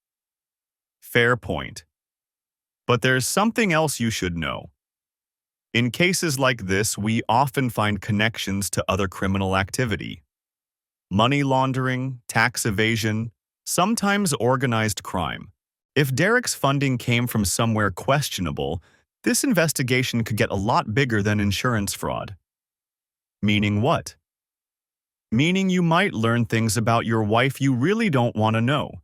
Fair point. But there's something else you should know. In cases like this, we often find connections to other criminal activity. Money laundering, tax evasion, sometimes organized crime. If Derek's funding came from somewhere questionable, this investigation could get a lot bigger than insurance fraud. Meaning what? Meaning you might learn things about your wife you really don't want to know.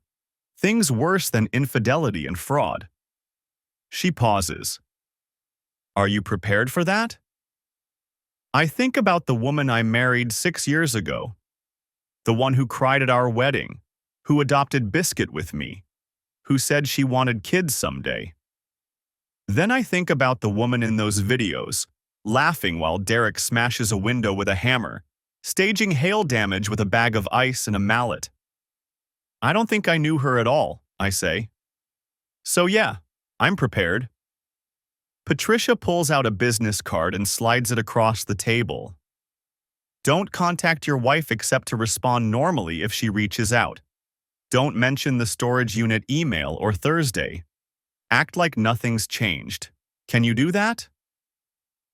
Things worse than infidelity and fraud. She pauses. Are you prepared for that? I think about the woman I married 6 years ago. The one who cried at our wedding, who adopted Biscuit with me, who said she wanted kids someday. Then I think about the woman in those videos, laughing while Derek smashes a window with a hammer, staging hail damage with a bag of ice and a mallet. I don't think I knew her at all, I say. So yeah, I'm prepared. Patricia pulls out a business card and slides it across the table. Don't contact your wife except to respond normally if she reaches out. Don't mention the storage unit email or Thursday. Act like nothing's changed. Can you do that?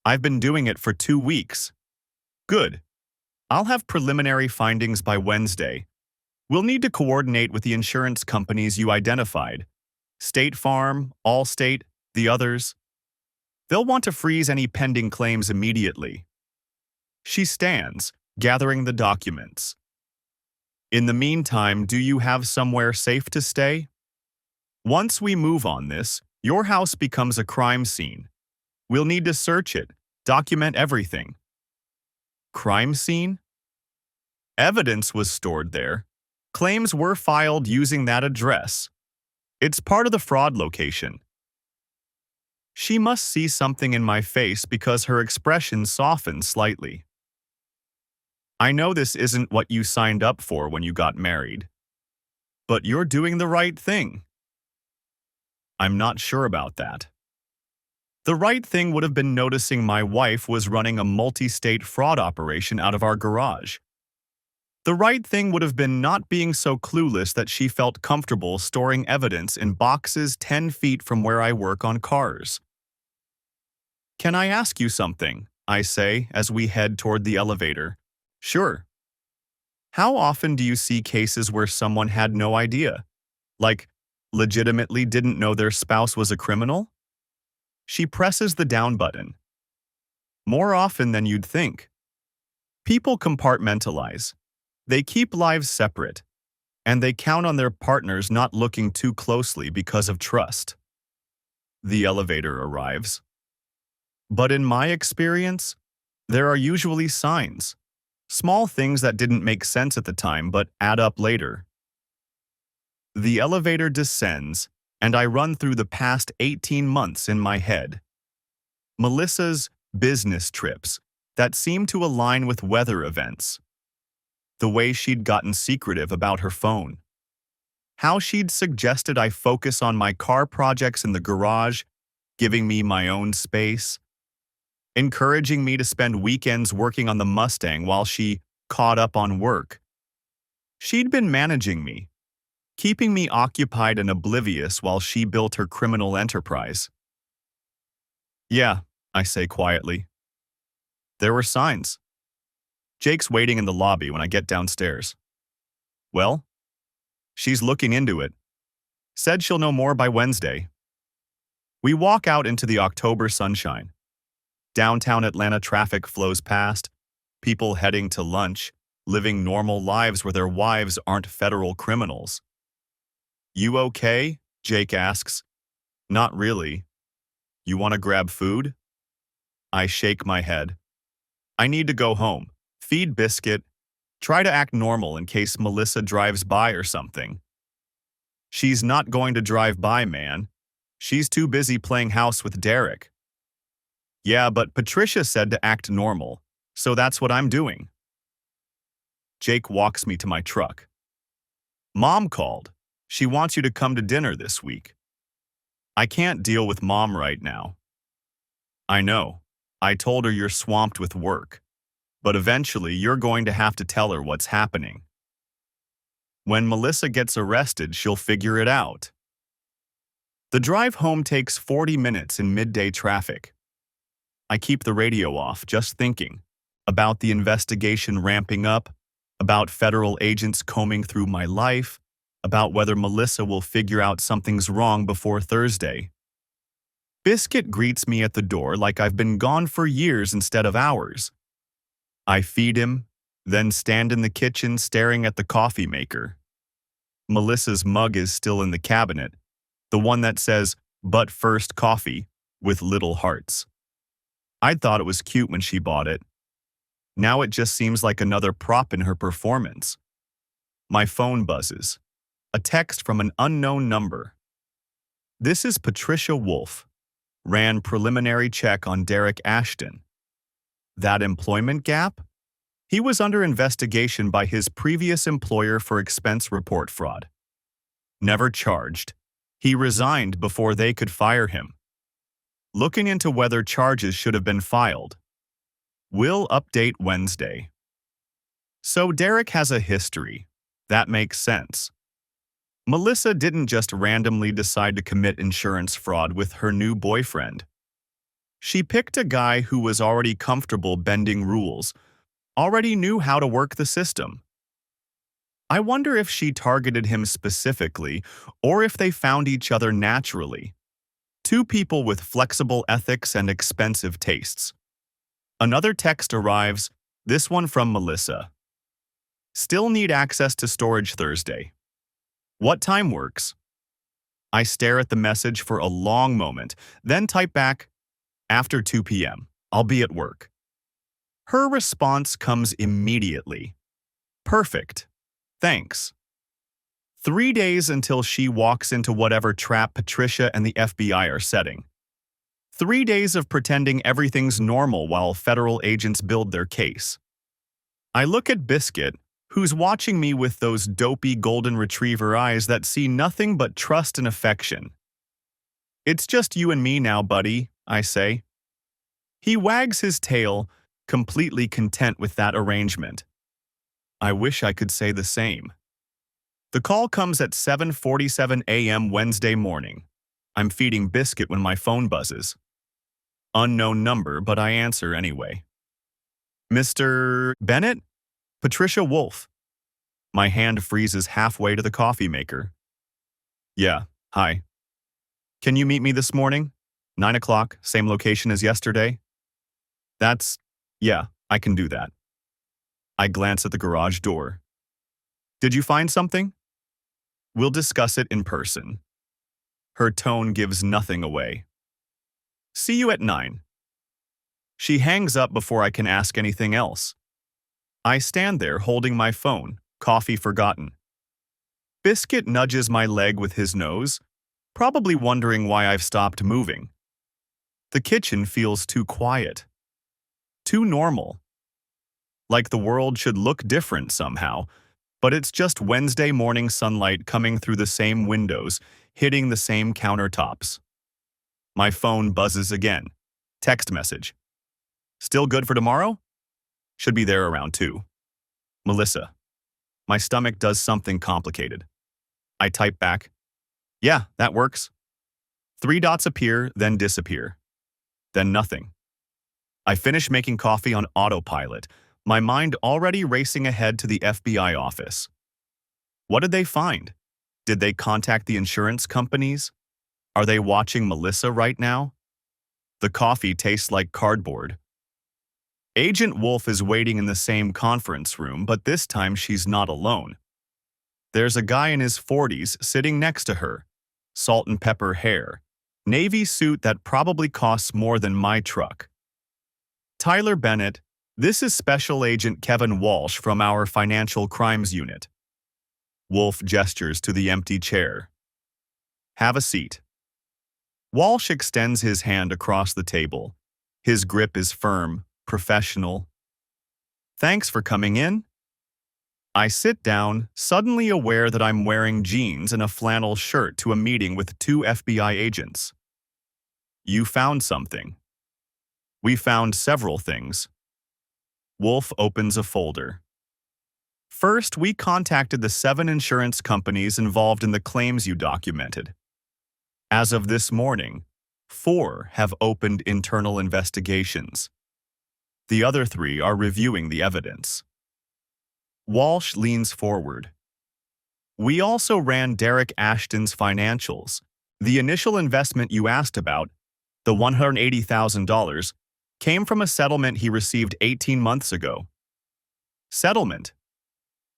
I've been doing it for 2 weeks. Good. I'll have preliminary findings by Wednesday. We'll need to coordinate with the insurance companies you identified. State Farm, Allstate, the others. They'll want to freeze any pending claims immediately. She stands, gathering the documents. In the meantime, do you have somewhere safe to stay? Once we move on this, your house becomes a crime scene. We'll need to search it, document everything. Crime scene? Evidence was stored there. Claims were filed using that address. It's part of the fraud location. She must see something in my face because her expression softened slightly. I know this isn't what you signed up for when you got married. But you're doing the right thing. I'm not sure about that. The right thing would have been noticing my wife was running a multi-state fraud operation out of our garage. The right thing would have been not being so clueless that she felt comfortable storing evidence in boxes 10 feet from where I work on cars. Can I ask you something? I say as we head toward the elevator. Sure. How often do you see cases where someone had no idea? Like, legitimately didn't know their spouse was a criminal? She presses the down button. More often than you'd think. People compartmentalize. They keep lives separate, and they count on their partners not looking too closely because of trust. The elevator arrives. But in my experience, there are usually signs. Small things that didn't make sense at the time but add up later. The elevator descends, and I run through the past 18 months in my head. Melissa's business trips that seemed to align with weather events. The way she'd gotten secretive about her phone. How she'd suggested I focus on my car projects in the garage, giving me my own space. Encouraging me to spend weekends working on the Mustang while she caught up on work. She'd been managing me, keeping me occupied and oblivious while she built her criminal enterprise. Yeah, I say quietly. There were signs. Jake's waiting in the lobby when I get downstairs. Well, she's looking into it. Said she'll know more by Wednesday. We walk out into the October sunshine. Downtown Atlanta traffic flows past, people heading to lunch, living normal lives where their wives aren't federal criminals. You okay? Jake asks. Not really. You want to grab food? I shake my head. I need to go home, feed Biscuit, try to act normal in case Melissa drives by or something. She's not going to drive by, man. She's too busy playing house with Derek. Yeah, but Patricia said to act normal, so that's what I'm doing. Jake walks me to my truck. Mom called. She wants you to come to dinner this week. I can't deal with Mom right now. I know. I told her you're swamped with work, but eventually you're going to have to tell her what's happening. When Melissa gets arrested, she'll figure it out. The drive home takes 40 minutes in midday traffic. I keep the radio off, just thinking about the investigation ramping up, about federal agents combing through my life, about whether Melissa will figure out something's wrong before Thursday. Biscuit greets me at the door like I've been gone for years instead of hours. I feed him, then stand in the kitchen staring at the coffee maker. Melissa's mug is still in the cabinet, the one that says, "But first coffee," with little hearts. I'd thought it was cute when she bought it. Now it just seems like another prop in her performance. My phone buzzes. A text from an unknown number. This is Patricia Wolf. Ran preliminary check on Derek Ashton. That employment gap? He was under investigation by his previous employer for expense report fraud. Never charged. He resigned before they could fire him. Looking into whether charges should have been filed. Will update Wednesday. So Derek has a history. That makes sense. Melissa didn't just randomly decide to commit insurance fraud with her new boyfriend. She picked a guy who was already comfortable bending rules, already knew how to work the system. I wonder if she targeted him specifically or if they found each other naturally. Two people with flexible ethics and expensive tastes. Another text arrives, this one from Melissa. Still need access to storage Thursday. What time works? I stare at the message for a long moment, then type back, after 2 p.m. I'll be at work. Her response comes immediately. Perfect. Thanks. 3 days until she walks into whatever trap Patricia and the FBI are setting. 3 days of pretending everything's normal while federal agents build their case. I look at Biscuit, who's watching me with those dopey golden retriever eyes that see nothing but trust and affection. It's just you and me now, buddy, I say. He wags his tail, completely content with that arrangement. I wish I could say the same. The call comes at 7:47 a.m. Wednesday morning. I'm feeding Biscuit when my phone buzzes. Unknown number, but I answer anyway. Mr. Bennett? Patricia Wolf. My hand freezes halfway to the coffee maker. Yeah, hi. Can you meet me this morning? 9 o'clock, same location as yesterday? Yeah, I can do that. I glance at the garage door. Did you find something? We'll discuss it in person. Her tone gives nothing away. See you at 9. She hangs up before I can ask anything else. I stand there holding my phone, coffee forgotten. Biscuit nudges my leg with his nose, probably wondering why I've stopped moving. The kitchen feels too quiet. Too normal. Like the world should look different somehow, but it's just Wednesday morning sunlight coming through the same windows, hitting the same countertops. My phone buzzes again. Text message. Still good for tomorrow? Should be there around 2. Melissa. My stomach does something complicated. I type back. Yeah, that works. 3 dots appear, then disappear. Then nothing. I finish making coffee on autopilot, my mind already racing ahead to the FBI office. What did they find? Did they contact the insurance companies? Are they watching Melissa right now? The coffee tastes like cardboard. Agent Wolf is waiting in the same conference room, but this time she's not alone. There's a guy in his 40s sitting next to her, salt and pepper hair, navy suit that probably costs more than my truck. Tyler Bennett, this is Special Agent Kevin Walsh from our Financial Crimes Unit. Wolf gestures to the empty chair. Have a seat. Walsh extends his hand across the table. His grip is firm, professional. Thanks for coming in. I sit down, suddenly aware that I'm wearing jeans and a flannel shirt to a meeting with 2 FBI agents. You found something. We found several things. Wolf opens a folder. First, we contacted the 7 insurance companies involved in the claims you documented. As of this morning, 4 have opened internal investigations. The other 3 are reviewing the evidence. Walsh leans forward. We also ran Derek Ashton's financials. The initial investment you asked about, the $180,000, came from a settlement he received 18 months ago. Settlement.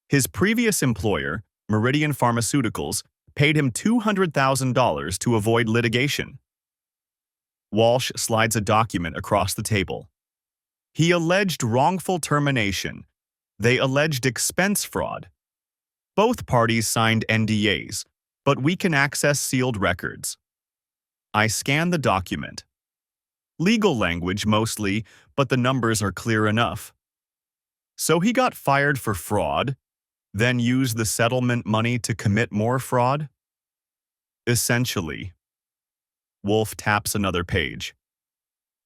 His previous employer, Meridian Pharmaceuticals, paid him $200,000 to avoid litigation. Walsh slides a document across the table. He alleged wrongful termination. They alleged expense fraud. Both parties signed NDAs, but we can access sealed records. I scan the document. Legal language mostly, but the numbers are clear enough. So he got fired for fraud, then used the settlement money to commit more fraud? Essentially. Wolf taps another page.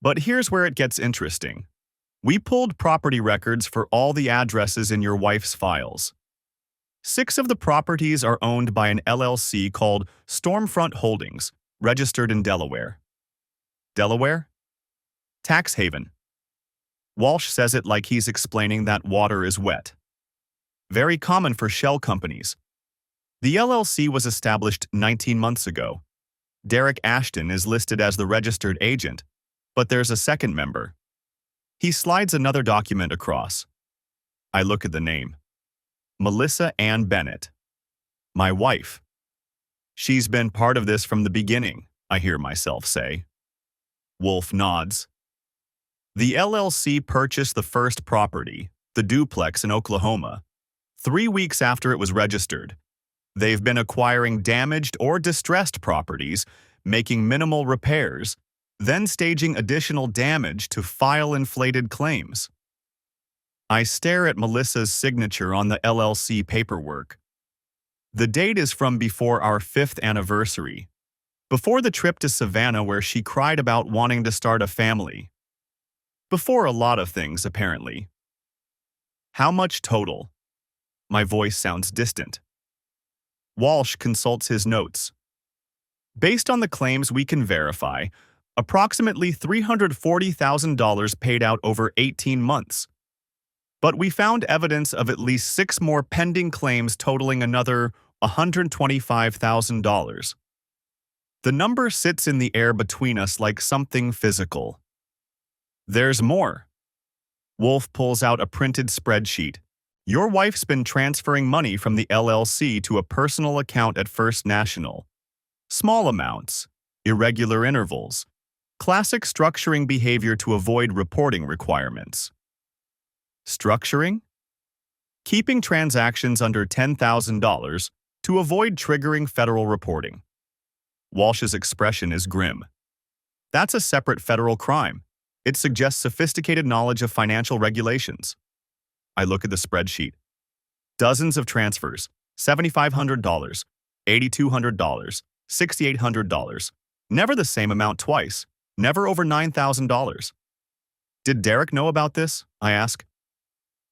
But here's where it gets interesting. We pulled property records for all the addresses in your wife's files. 6 of the properties are owned by an LLC called Stormfront Holdings, registered in Delaware. Delaware? Tax haven. Walsh says it like he's explaining that water is wet. Very common for shell companies. The LLC was established 19 months ago. Derek Ashton is listed as the registered agent, but there's a second member. He slides another document across. I look at the name. Melissa Ann Bennett. My wife. She's been part of this from the beginning, I hear myself say. Wolf nods. The LLC purchased the first property, the duplex in Oklahoma, 3 weeks after it was registered. They've been acquiring damaged or distressed properties, making minimal repairs, then staging additional damage to file inflated claims. I stare at Melissa's signature on the LLC paperwork. The date is from before our 5th anniversary. Before the trip to Savannah where she cried about wanting to start a family. Before a lot of things, apparently. How much total? My voice sounds distant. Walsh consults his notes. Based on the claims we can verify, approximately $340,000 paid out over 18 months. But we found evidence of at least 6 more pending claims totaling another $125,000. The number sits in the air between us like something physical. There's more. Wolf pulls out a printed spreadsheet. Your wife's been transferring money from the LLC to a personal account at First National. Small amounts, irregular intervals, classic structuring behavior to avoid reporting requirements. Structuring? Keeping transactions under $10,000 to avoid triggering federal reporting. Walsh's expression is grim. That's a separate federal crime. It suggests sophisticated knowledge of financial regulations. I look at the spreadsheet. Dozens of transfers, $7,500, $8,200, $6,800. Never the same amount twice. Never over $9,000. Did Derek know about this? I ask.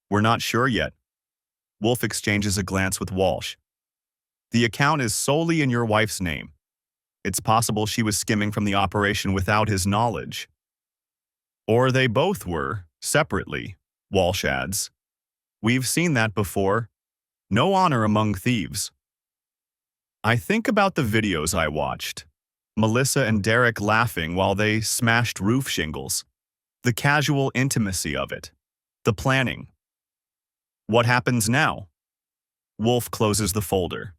We're not sure yet. Wolf exchanges a glance with Walsh. The account is solely in your wife's name. It's possible she was skimming from the operation without his knowledge. Or they both were, separately, Walsh adds. We've seen that before. No honor among thieves. I think about the videos I watched. Melissa and Derek laughing while they smashed roof shingles. The casual intimacy of it. The planning. What happens now? Wolf closes the folder.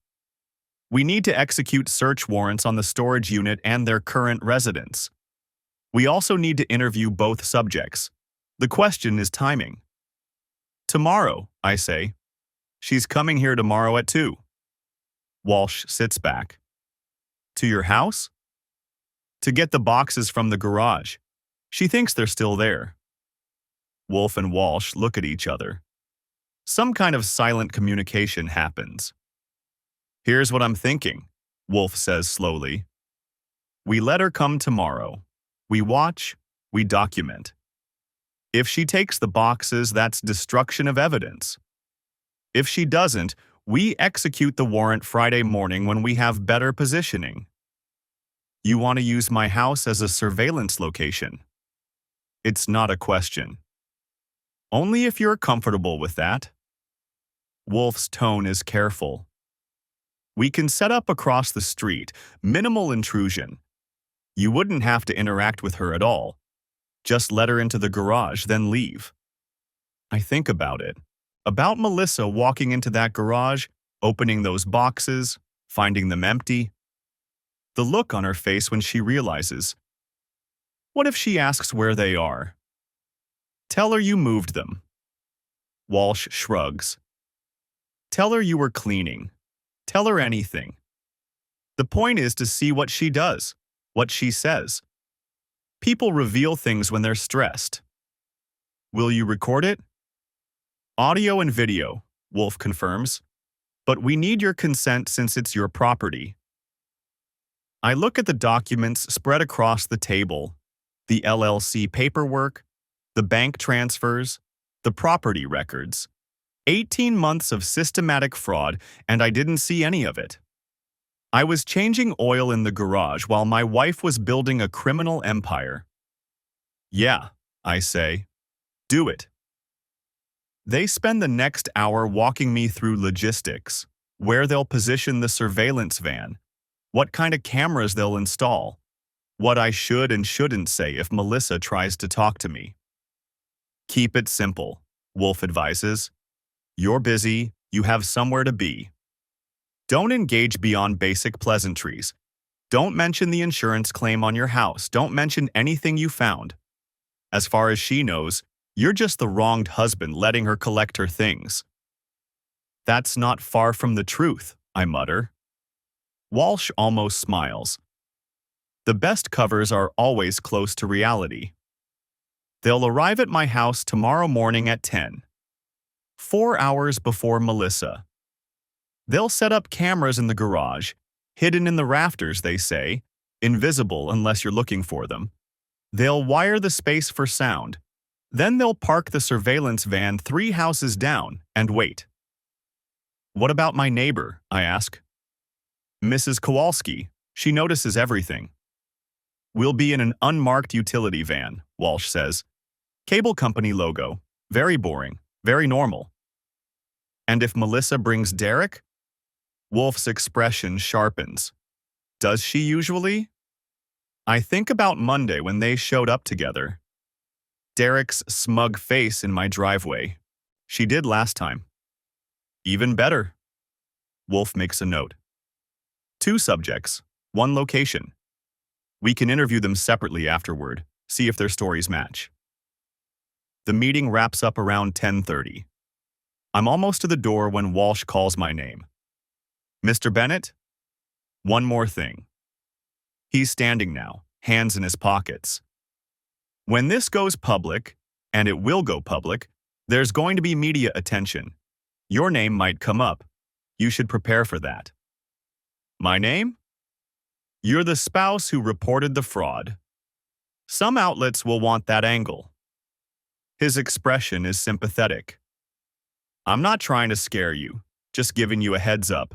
We need to execute search warrants on the storage unit and their current residents. We also need to interview both subjects. The question is timing. Tomorrow, I say. She's coming here tomorrow at 2. Walsh sits back. To your house? To get the boxes from the garage. She thinks they're still there. Wolf and Walsh look at each other. Some kind of silent communication happens. Here's what I'm thinking, Wolf says slowly. We let her come tomorrow. We watch, we document. If she takes the boxes, that's destruction of evidence. If she doesn't, we execute the warrant Friday morning when we have better positioning. You want to use my house as a surveillance location? It's not a question. Only if you're comfortable with that. Wolf's tone is careful. We can set up across the street, minimal intrusion. You wouldn't have to interact with her at all. Just let her into the garage, then leave. I think about it. About Melissa walking into that garage, opening those boxes, finding them empty. The look on her face when she realizes. What if she asks where they are? Tell her you moved them. Walsh shrugs. Tell her you were cleaning. Tell her anything. The point is to see what she does, what she says. People reveal things when they're stressed. Will you record it? Audio and video, Wolf confirms. But we need your consent since it's your property. I look at the documents spread across the table. The LLC paperwork, the bank transfers, the property records. 18 months of systematic fraud, and I didn't see any of it. I was changing oil in the garage while my wife was building a criminal empire. Yeah, I say. Do it. They spend the next hour walking me through logistics, where they'll position the surveillance van, what kind of cameras they'll install, what I should and shouldn't say if Melissa tries to talk to me. Keep it simple, Wolf advises. You're busy, you have somewhere to be. Don't engage beyond basic pleasantries. Don't mention the insurance claim on your house. Don't mention anything you found. As far as she knows, you're just the wronged husband letting her collect her things. That's not far from the truth, I mutter. Walsh almost smiles. The best covers are always close to reality. They'll arrive at my house tomorrow morning at 10. 4 hours before Melissa. They'll set up cameras in the garage, hidden in the rafters, they say, invisible unless you're looking for them. They'll wire the space for sound. Then they'll park the surveillance van 3 houses down and wait. "What about my neighbor?" I ask. "Mrs. Kowalski. She notices everything." "We'll be in an unmarked utility van," Walsh says. "Cable company logo. Very boring. Very normal." "And if Melissa brings Derek?" Wolf's expression sharpens. "Does she usually?" I think about Monday when they showed up together. Derek's smug face in my driveway. "She did last time." "Even better." Wolf makes a note. 2 subjects, 1 location. We can interview them separately afterward, see if their stories match. The meeting wraps up around 10:30. I'm almost to the door when Walsh calls my name. "Mr. Bennett?" "One more thing." He's standing now, hands in his pockets. "When this goes public, and it will go public, there's going to be media attention. Your name might come up. You should prepare for that." "My name?" "You're the spouse who reported the fraud. Some outlets will want that angle." His expression is sympathetic. "I'm not trying to scare you, just giving you a heads up.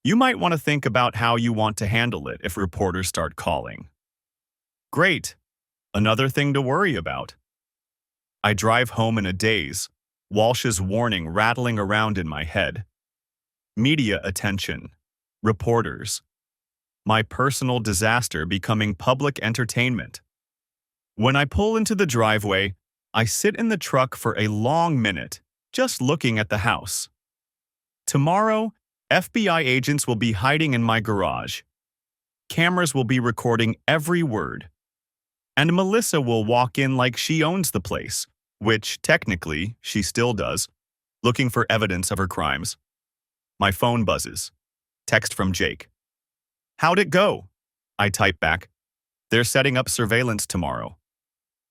You might want to think about how you want to handle it if reporters start calling." Great. Another thing to worry about. I drive home in a daze, Walsh's warning rattling around in my head. Media attention. Reporters. My personal disaster becoming public entertainment. When I pull into the driveway, I sit in the truck for a long minute, just looking at the house. Tomorrow, FBI agents will be hiding in my garage. Cameras will be recording every word. And Melissa will walk in like she owns the place, which, technically, she still does, looking for evidence of her crimes. My phone buzzes. Text from Jake. "How'd it go?" I type back. "They're setting up surveillance tomorrow."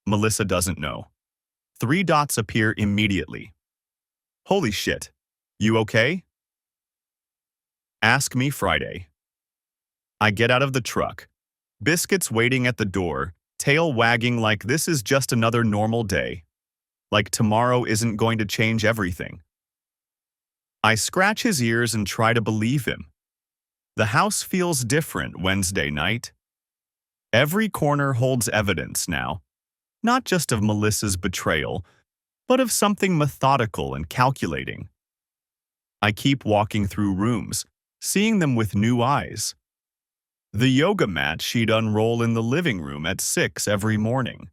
Melissa doesn't know. 3 dots appear immediately. "Holy shit. You okay?" "Ask me Friday." I get out of the truck. Biscuits waiting at the door, tail wagging like this is just another normal day. Like tomorrow isn't going to change everything. I scratch his ears and try to believe him. The house feels different Wednesday night. Every corner holds evidence now, not just of Melissa's betrayal, but of something methodical and calculating. I keep walking through rooms, seeing them with new eyes. The yoga mat she'd unroll in the living room at 6 every morning.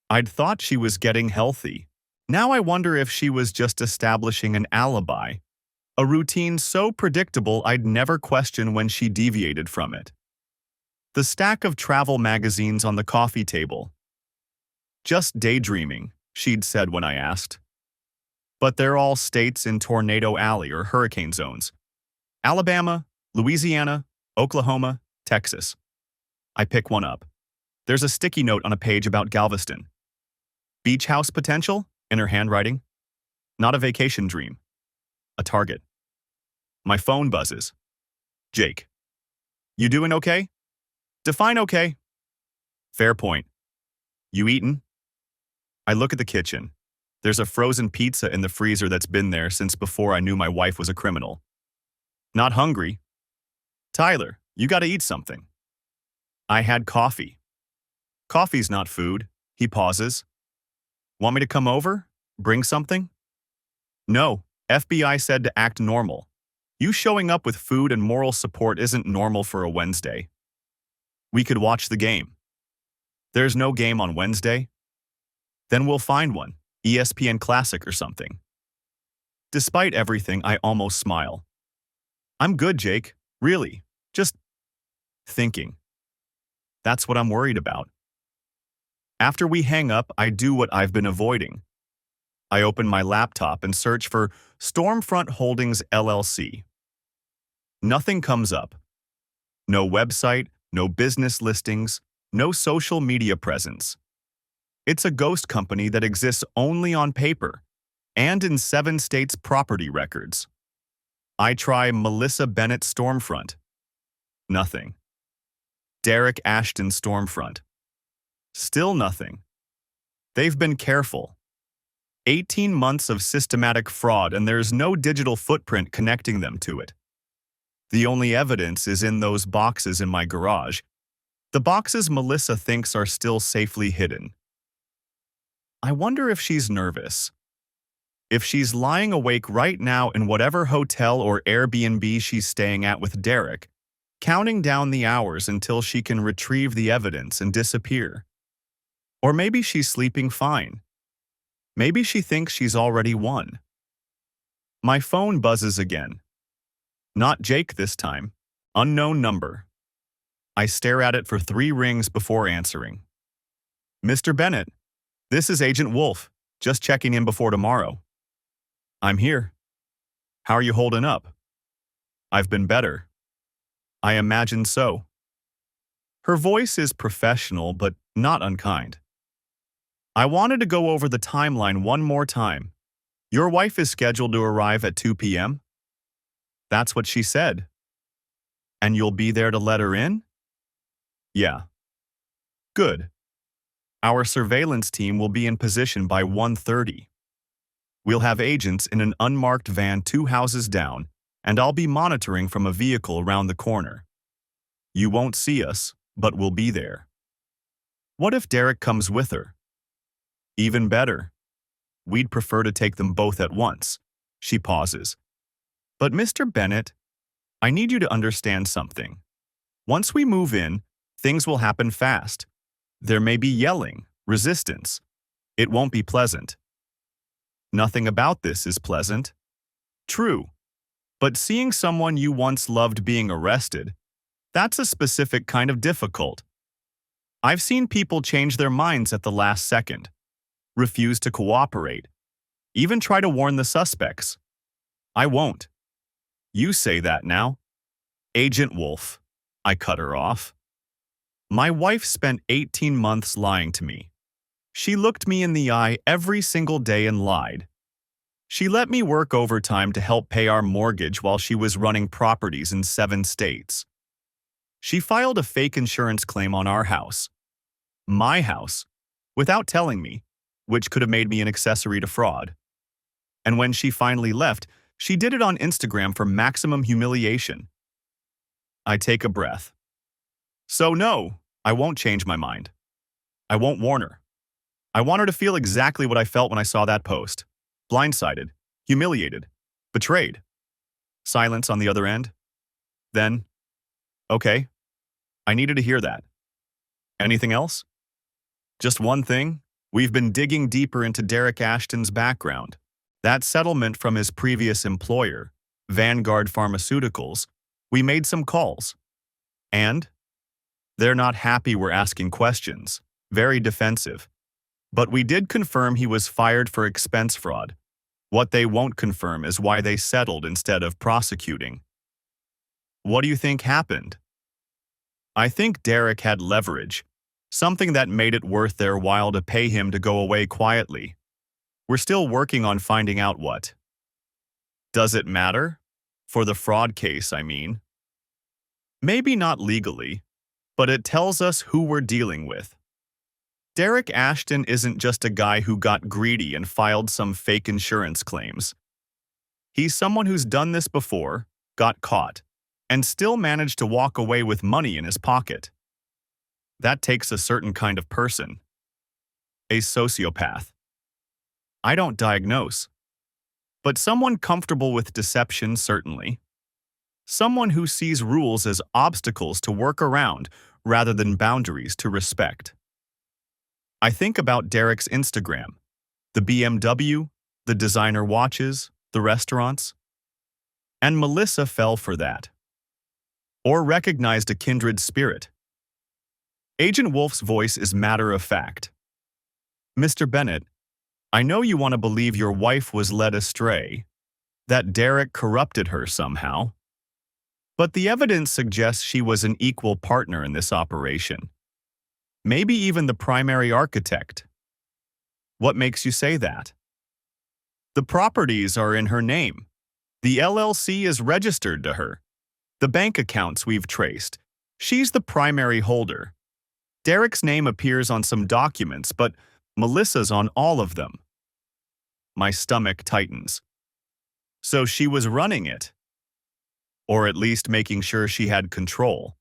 I'd thought she was getting healthy. Now I wonder if she was just establishing an alibi, a routine so predictable I'd never question when she deviated from it. The stack of travel magazines on the coffee table. "Just daydreaming," she'd said when I asked. But they're all states in Tornado Alley or hurricane zones. Alabama, Louisiana, Oklahoma, Texas. I pick one up. There's a sticky note on a page about Galveston. "Beach house potential?" in her handwriting. Not a vacation dream. A target. My phone buzzes. "Jake. You doing okay?" "Define okay." "Fair point. You eatin'?" I look at the kitchen. There's a frozen pizza in the freezer that's been there since before I knew my wife was a criminal. "Not hungry." "Tyler, you gotta eat something." "I had coffee." "Coffee's not food." He pauses. "Want me to come over? Bring something?" "No, FBI said to act normal. You showing up with food and moral support isn't normal for a Wednesday." "We could watch the game." "There's no game on Wednesday." "Then we'll find one, ESPN Classic or something." Despite everything, I almost smile. "I'm good, Jake. Really. Just thinking." That's what I'm worried about. After we hang up, I do what I've been avoiding. I open my laptop and search for Stormfront Holdings LLC. Nothing comes up. No website, no business listings, no social media presence. It's a ghost company that exists only on paper and in 7 states' property records. I try Melissa Bennett Stormfront. Nothing. Derek Ashton Stormfront. Still nothing. They've been careful. 18 months of systematic fraud, and there's no digital footprint connecting them to it. The only evidence is in those boxes in my garage. The boxes Melissa thinks are still safely hidden. I wonder if she's nervous. If she's lying awake right now in whatever hotel or Airbnb she's staying at with Derek, counting down the hours until she can retrieve the evidence and disappear. Or maybe she's sleeping fine. Maybe she thinks she's already won. My phone buzzes again. Not Jake this time. Unknown number. I stare at it for 3 rings before answering. Mr. Bennett, this is Agent Wolf, just checking in before tomorrow. I'm here. How are you holding up? I've been better. I imagine so. Her voice is professional but not unkind. I wanted to go over the timeline one more time. Your wife is scheduled to arrive at 2 p.m.? That's what she said. And you'll be there to let her in? Yeah. Good. Our surveillance team will be in position by 1:30. We'll have agents in an unmarked van 2 houses down, and I'll be monitoring from a vehicle around the corner. You won't see us, but we'll be there. What if Derek comes with her? Even better. We'd prefer to take them both at once. She pauses. But Mr. Bennett, I need you to understand something. Once we move in, things will happen fast. There may be yelling, resistance. It won't be pleasant. Nothing about this is pleasant. True. But seeing someone you once loved being arrested, that's a specific kind of difficult. I've seen people change their minds at the last second, refuse to cooperate, even try to warn the suspects. I won't. You say that now. Agent Wolf. I cut her off. My wife spent 18 months lying to me. She looked me in the eye every single day and lied. She let me work overtime to help pay our mortgage while she was running properties in 7 states. She filed a fake insurance claim on our house, my house, without telling me, which could have made me an accessory to fraud. And when she finally left, she did it on Instagram for maximum humiliation. I take a breath. So no, I won't change my mind. I won't warn her. I want her to feel exactly what I felt when I saw that post. Blindsided, humiliated, betrayed. Silence on the other end. Then, okay, I needed to hear that. Anything else? Just one thing. We've been digging deeper into Derek Ashton's background. That settlement from his previous employer, Vanguard Pharmaceuticals, we made some calls. And? They're not happy we're asking questions. Very defensive. But we did confirm he was fired for expense fraud. What they won't confirm is why they settled instead of prosecuting. What do you think happened? I think Derek had leverage, something that made it worth their while to pay him to go away quietly. We're still working on finding out what. Does it matter? For the fraud case, I mean. Maybe not legally, but it tells us who we're dealing with. Derek Ashton isn't just a guy who got greedy and filed some fake insurance claims. He's someone who's done this before, got caught, and still managed to walk away with money in his pocket. That takes a certain kind of person. A sociopath. I don't diagnose. But someone comfortable with deception, certainly. Someone who sees rules as obstacles to work around rather than boundaries to respect. I think about Derek's Instagram, the BMW, the designer watches, the restaurants. And Melissa fell for that. Or recognized a kindred spirit. Agent Wolf's voice is matter of fact. Mr. Bennett, I know you want to believe your wife was led astray, that Derek corrupted her somehow. But the evidence suggests she was an equal partner in this operation. Maybe even the primary architect. What makes you say that? The properties are in her name. The LLC is registered to her. The bank accounts we've traced She's the primary holder. Derek's name appears on some documents, but Melissa's on all of them. My stomach tightens. So she was running it. Or at least making sure she had control.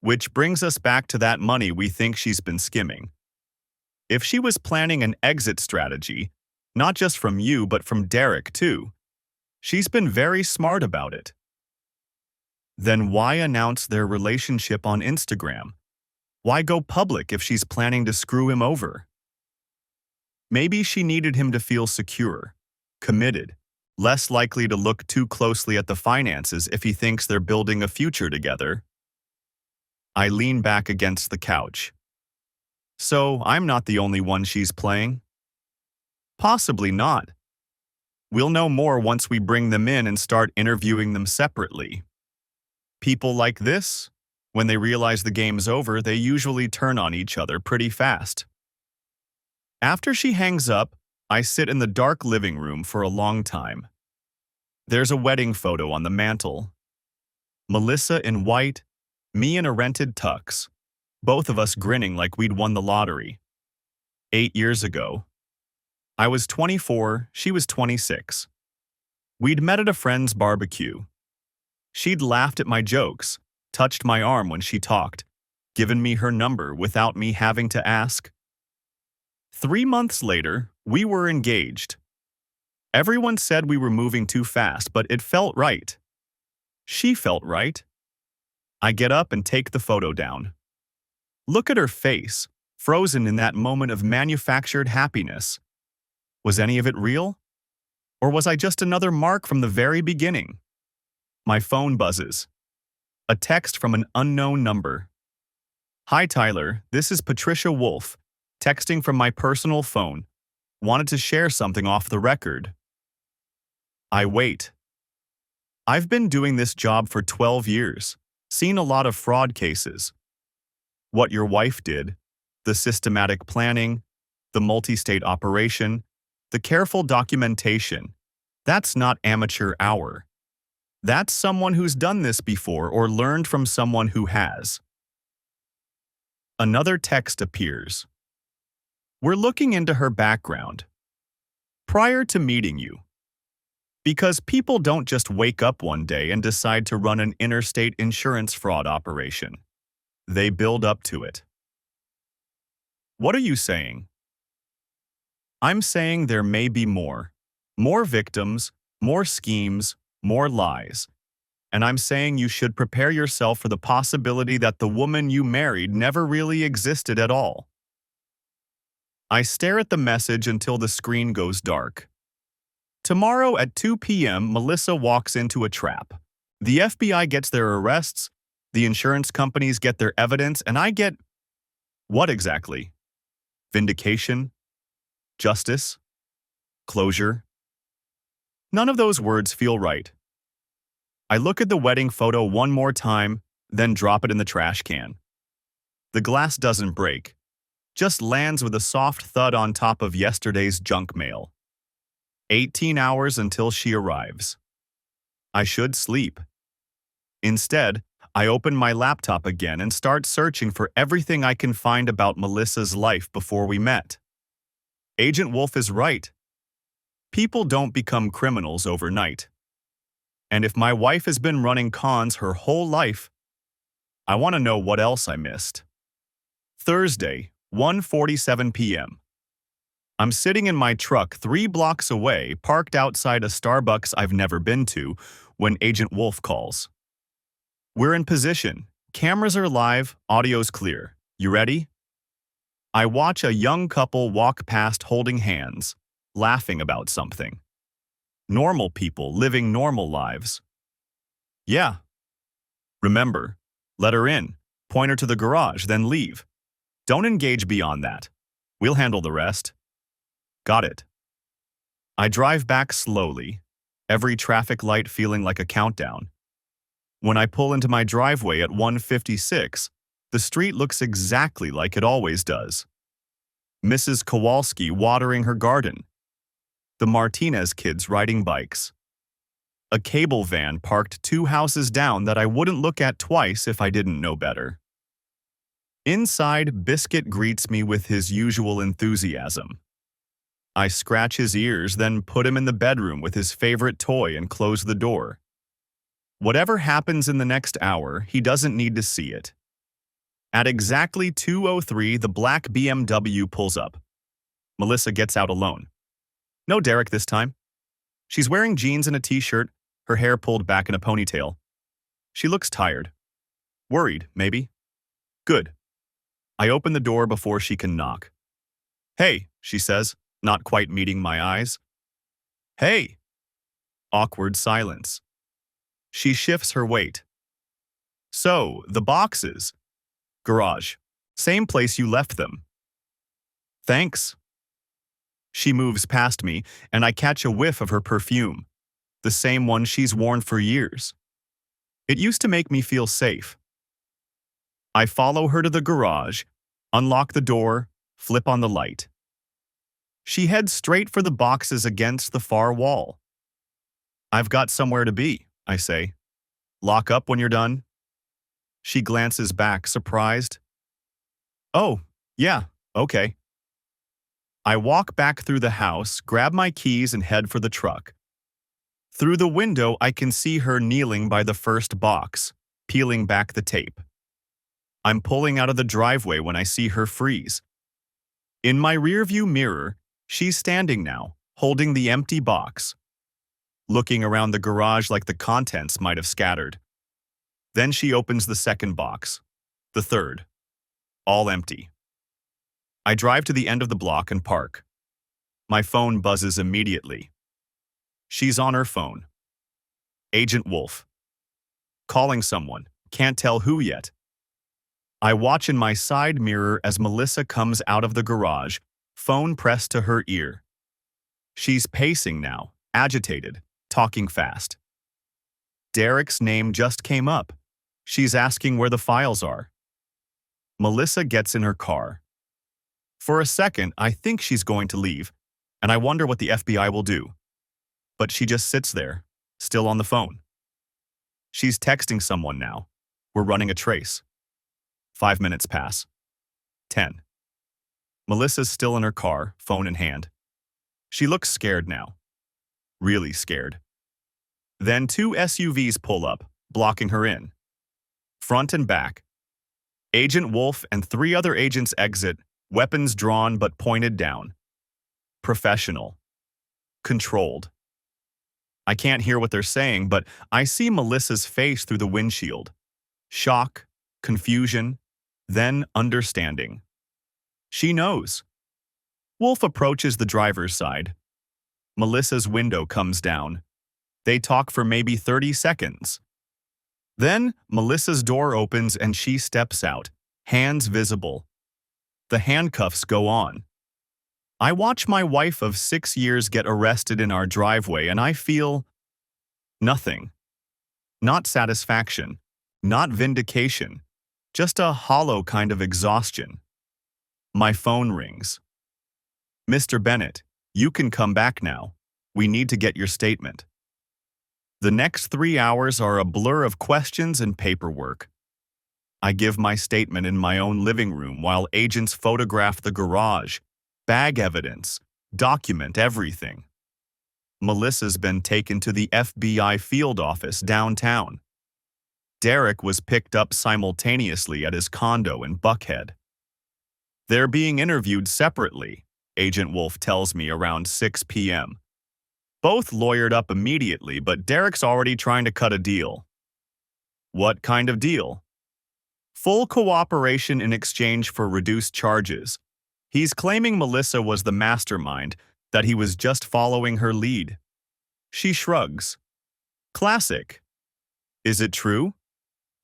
Which brings us back to that money we think she's been skimming. If she was planning an exit strategy, not just from you but from Derek too, she's been very smart about it. Then why announce their relationship on Instagram? Why go public if she's planning to screw him over? Maybe she needed him to feel secure, committed, less likely to look too closely at the finances if he thinks they're building a future together. I lean back against the couch. So I'm not the only one she's playing? Possibly not. We'll know more once we bring them in and start interviewing them separately. People like this, when they realize the game's over, they usually turn on each other pretty fast. After she hangs up, I sit in the dark living room for a long time. There's a wedding photo on the mantle. Melissa in white, me in a rented tux, both of us grinning like we'd won the lottery. 8 years ago. I was 24, she was 26. We'd met at a friend's barbecue. She'd laughed at my jokes, touched my arm when she talked, given me her number without me having to ask. 3 months later, we were engaged. Everyone said we were moving too fast, but it felt right. She felt right. I get up and take the photo down. Look at her face, frozen in that moment of manufactured happiness. Was any of it real? Or was I just another mark from the very beginning? My phone buzzes. A text from an unknown number. Hi Tyler, this is Patricia Wolf, texting from my personal phone. Wanted to share something off the record. I wait. I've been doing this job for 12 years, seen a lot of fraud cases. What your wife did, the systematic planning, the multi-state operation, the careful documentation, that's not amateur hour. That's someone who's done this before or learned from someone who has. Another text appears. We're looking into her background. Prior to meeting you. Because people don't just wake up one day and decide to run an interstate insurance fraud operation. They build up to it. What are you saying? I'm saying there may be more. More victims, more schemes, more lies. And I'm saying you should prepare yourself for the possibility that the woman you married never really existed at all. I stare at the message until the screen goes dark. Tomorrow at 2 p.m., Melissa walks into a trap. The FBI gets their arrests, the insurance companies get their evidence, and I get… what exactly? Vindication? Justice? Closure? None of those words feel right. I look at the wedding photo one more time, then drop it in the trash can. The glass doesn't break, just lands with a soft thud on top of yesterday's junk mail. 18 hours until she arrives. I should sleep. Instead, I open my laptop again and start searching for everything I can find about Melissa's life before we met. Agent Wolf is right. People don't become criminals overnight. And if my wife has been running cons her whole life, I want to know what else I missed. Thursday, 1:47 p.m. I'm sitting in my truck 3 blocks away, parked outside a Starbucks I've never been to, when Agent Wolf calls. We're in position. Cameras are live, audio's clear. You ready? I watch a young couple walk past holding hands, laughing about something. Normal people living normal lives. Yeah. Remember, let her in, point her to the garage, then leave. Don't engage beyond that. We'll handle the rest. Got it. I drive back slowly, every traffic light feeling like a countdown. When I pull into my driveway at 1:56, the street looks exactly like it always does. Mrs. Kowalski watering her garden. The Martinez kids riding bikes. A cable van parked 2 houses down that I wouldn't look at twice if I didn't know better. Inside, Biscuit greets me with his usual enthusiasm. I scratch his ears, then put him in the bedroom with his favorite toy and close the door. Whatever happens in the next hour, he doesn't need to see it. At exactly 2:03, the black BMW pulls up. Melissa gets out alone. No Derek this time. She's wearing jeans and a t-shirt, her hair pulled back in a ponytail. She looks tired. Worried, maybe. Good. I open the door before she can knock. Hey, she says, not quite meeting my eyes. Hey. Awkward silence. She shifts her weight. So, the boxes. Garage. Same place you left them. Thanks. She moves past me, and I catch a whiff of her perfume, the same one she's worn for years. It used to make me feel safe. I follow her to the garage, unlock the door, flip on the light. She heads straight for the boxes against the far wall. I've got somewhere to be, I say. Lock up when you're done. She glances back, surprised. Oh, yeah, okay. I walk back through the house, grab my keys, and head for the truck. Through the window, I can see her kneeling by the first box, peeling back the tape. I'm pulling out of the driveway when I see her freeze. In my rearview mirror, she's standing now, holding the empty box, looking around the garage like the contents might have scattered. Then she opens the second box, the third, all empty. I drive to the end of the block and park. My phone buzzes immediately. She's on her phone. Agent Wolf. Calling someone, can't tell who yet. I watch in my side mirror as Melissa comes out of the garage, phone pressed to her ear. She's pacing now, agitated, talking fast. Derek's name just came up. She's asking where the files are. Melissa gets in her car. For a second, I think she's going to leave, and I wonder what the FBI will do. But she just sits there, still on the phone. She's texting someone now. We're running a trace. 5 minutes pass. 10. Melissa's still in her car, phone in hand. She looks scared now. Really scared. Then 2 SUVs pull up, blocking her in. Front and back. Agent Wolf and 3 other agents exit, weapons drawn but pointed down. Professional. Controlled. I can't hear what they're saying, but I see Melissa's face through the windshield. Shock, confusion, then understanding. She knows. Wolf approaches the driver's side. Melissa's window comes down. They talk for maybe 30 seconds. Then, Melissa's door opens and she steps out, hands visible. The handcuffs go on. I watch my wife of 6 years get arrested in our driveway and I feel nothing. Not satisfaction, not vindication, just a hollow kind of exhaustion. My phone rings. Mr. Bennett, you can come back now. We need to get your statement. The next 3 hours are a blur of questions and paperwork. I give my statement in my own living room while agents photograph the garage, bag evidence, document everything. Melissa's been taken to the FBI field office downtown. Derek was picked up simultaneously at his condo in Buckhead. They're being interviewed separately, Agent Wolf tells me around 6 p.m. Both lawyered up immediately, but Derek's already trying to cut a deal. What kind of deal? Full cooperation in exchange for reduced charges. He's claiming Melissa was the mastermind, that he was just following her lead. She shrugs. Classic. Is it true?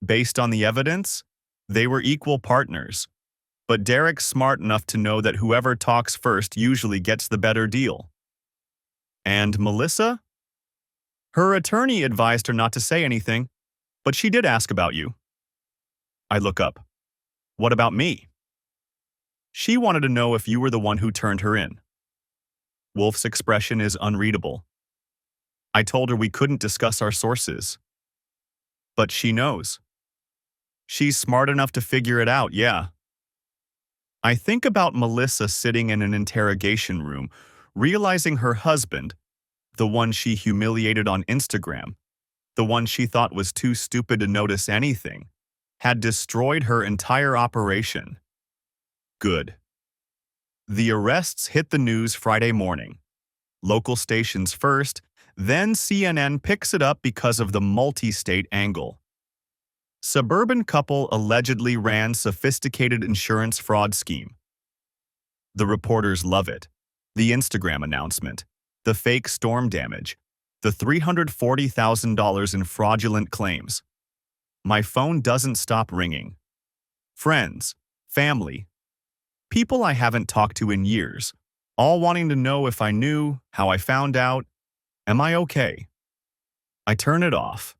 Based on the evidence, they were equal partners. But Derek's smart enough to know that whoever talks first usually gets the better deal. And Melissa? Her attorney advised her not to say anything, but she did ask about you. I look up. What about me? She wanted to know if you were the one who turned her in. Wolf's expression is unreadable. I told her we couldn't discuss our sources. But she knows. She's smart enough to figure it out, yeah. I think about Melissa sitting in an interrogation room, realizing her husband, the one she humiliated on Instagram, the one she thought was too stupid to notice anything, had destroyed her entire operation. Good. The arrests hit the news Friday morning. Local stations first, then CNN picks it up because of the multi-state angle. Suburban couple allegedly ran sophisticated insurance fraud scheme. The reporters love it. The Instagram announcement, the fake storm damage, the $340,000 in fraudulent claims. My phone doesn't stop ringing. Friends, family, people I haven't talked to in years, all wanting to know if I knew, how I found out, am I okay? I turn it off.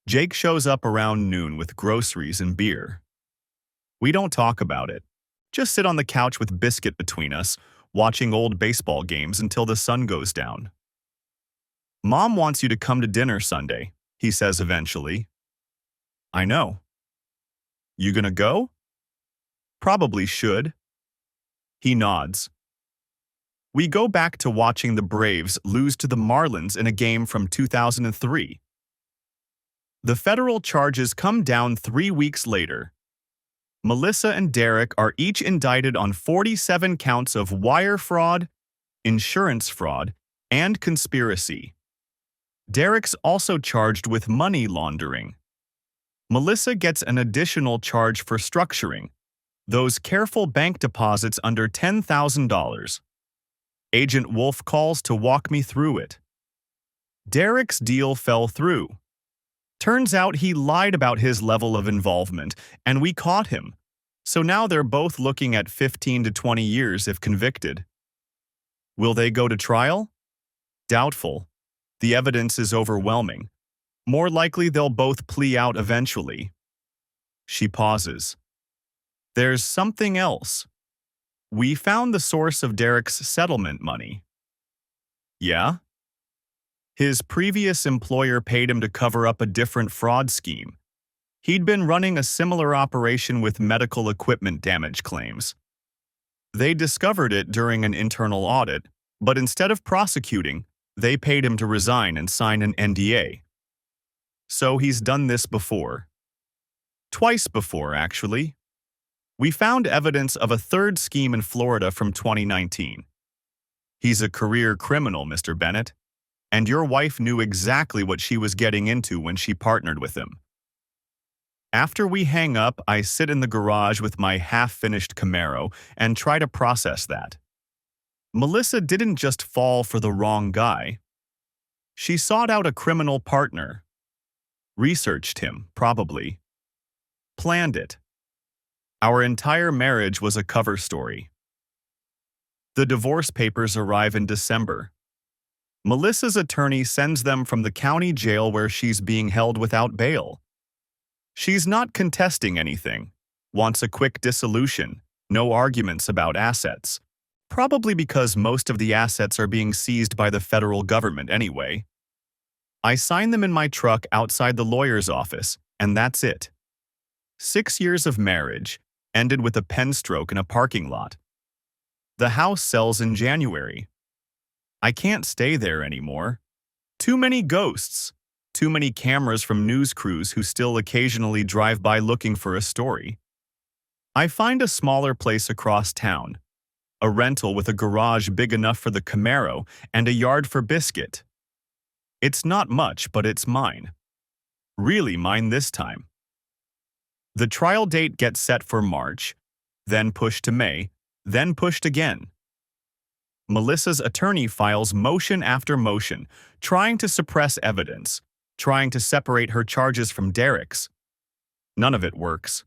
Jake shows up around noon with groceries and beer. We don't talk about it. Just sit on the couch with biscuit between us, watching old baseball games until the sun goes down. Mom wants you to come to dinner Sunday, he says eventually. I know. You gonna go? Probably should. He nods. We go back to watching the Braves lose to the Marlins in a game from 2003. The federal charges come down 3 weeks later. Melissa and Derek are each indicted on 47 counts of wire fraud, insurance fraud, and conspiracy. Derek's also charged with money laundering. Melissa gets an additional charge for structuring, those careful bank deposits under $10,000. Agent Wolf calls to walk me through it. Derek's deal fell through. Turns out he lied about his level of involvement, and we caught him. So now they're both looking at 15 to 20 years if convicted. Will they go to trial? Doubtful. The evidence is overwhelming. More likely they'll both plea out eventually. She pauses. There's something else. We found the source of Derek's settlement money. Yeah? His previous employer paid him to cover up a different fraud scheme. He'd been running a similar operation with medical equipment damage claims. They discovered it during an internal audit, but instead of prosecuting, they paid him to resign and sign an NDA. So he's done this before. Twice before, actually. We found evidence of a third scheme in Florida from 2019. He's a career criminal, Mr. Bennett, and your wife knew exactly what she was getting into when she partnered with him. After we hang up, I sit in the garage with my half-finished Camaro and try to process that. Melissa didn't just fall for the wrong guy. She sought out a criminal partner. Researched him, probably. Planned it. Our entire marriage was a cover story. The divorce papers arrive in December. Melissa's attorney sends them from the county jail where she's being held without bail. She's not contesting anything, wants a quick dissolution, no arguments about assets, probably because most of the assets are being seized by the federal government anyway. I sign them in my truck outside the lawyer's office, and that's it. 6 years of marriage ended with a pen stroke in a parking lot. The house sells in January. I can't stay there anymore. Too many ghosts. Too many cameras from news crews who still occasionally drive by looking for a story. I find a smaller place across town, a rental with a garage big enough for the Camaro and a yard for Biscuit. It's not much, but it's mine. Really mine this time. The trial date gets set for March, then pushed to May, then pushed again. Melissa's attorney files motion after motion, trying to suppress evidence, trying to separate her charges from Derek's. None of it works.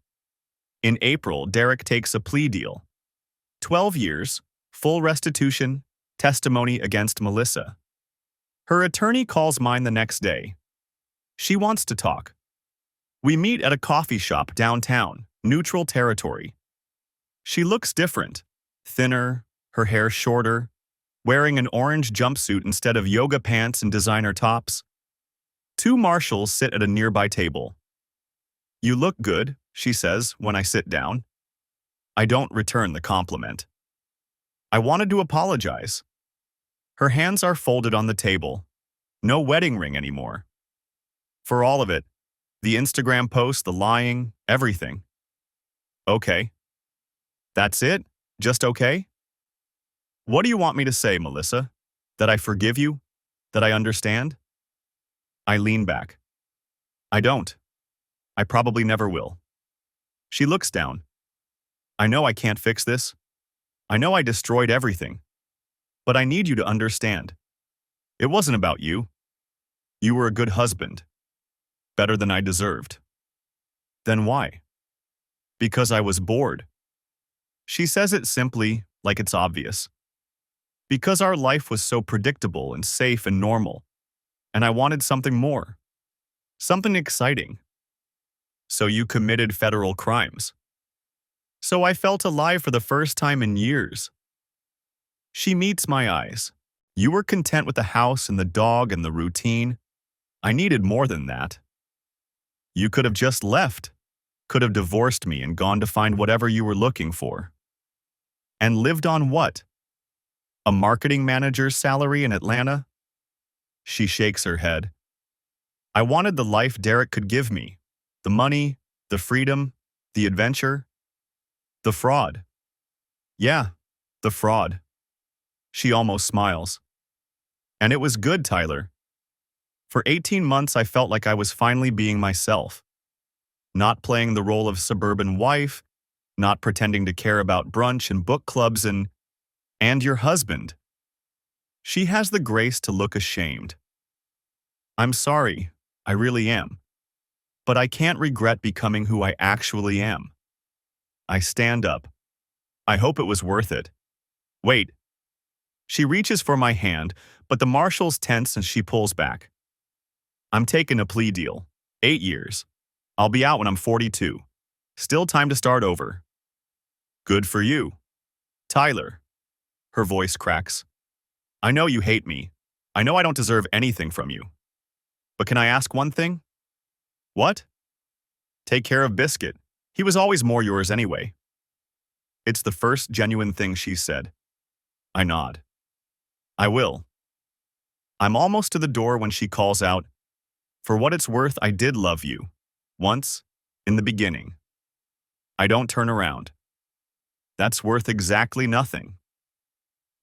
In April, Derek takes a plea deal. 12 years, full restitution, testimony against Melissa. Her attorney calls mine the next day. She wants to talk. We meet at a coffee shop downtown, neutral territory. She looks different, thinner, her hair shorter. wearing an orange jumpsuit instead of yoga pants and designer tops. Two marshals sit at a nearby table. "You look good," she says when I sit down. I don't return the compliment. I wanted to apologize. Her hands are folded on the table. No wedding ring anymore. For all of it, the Instagram post, the lying, everything. Okay. That's it? Just okay? What do you want me to say, Melissa? That I forgive you? That I understand? I lean back. I don't. I probably never will. She looks down. I know I can't fix this. I know I destroyed everything. But I need you to understand. It wasn't about you. You were a good husband. Better than I deserved. Then why? Because I was bored. She says it simply, like it's obvious. Because our life was so predictable and safe and normal, and I wanted something more. Something exciting. So you committed federal crimes. So I felt alive for the first time in years. She meets my eyes. You were content with the house and the dog and the routine. I needed more than that. You could have just left, could have divorced me and gone to find whatever you were looking for. And lived on what? A marketing manager's salary in Atlanta? She shakes her head. I wanted the life Derek could give me. The money, the freedom, the adventure. The fraud. Yeah, the fraud. She almost smiles. And it was good, Tyler. For 18 months, I felt like I was finally being myself. Not playing the role of suburban wife, not pretending to care about brunch and book clubs and your husband. She has the grace to look ashamed. I'm sorry, I really am. But I can't regret becoming who I actually am. I stand up. I hope it was worth it. Wait. She reaches for my hand, but the marshals tense and she pulls back. I'm taking a plea deal. 8 years. I'll be out when I'm 42. Still time to start over. Good for you. Tyler. Her voice cracks. I know you hate me. I know I don't deserve anything from you. But can I ask one thing? What? Take care of Biscuit. He was always more yours anyway. It's the first genuine thing she said. I nod. I will. I'm almost to the door when she calls out, for what it's worth, I did love you. Once, in the beginning. I don't turn around. That's worth exactly nothing.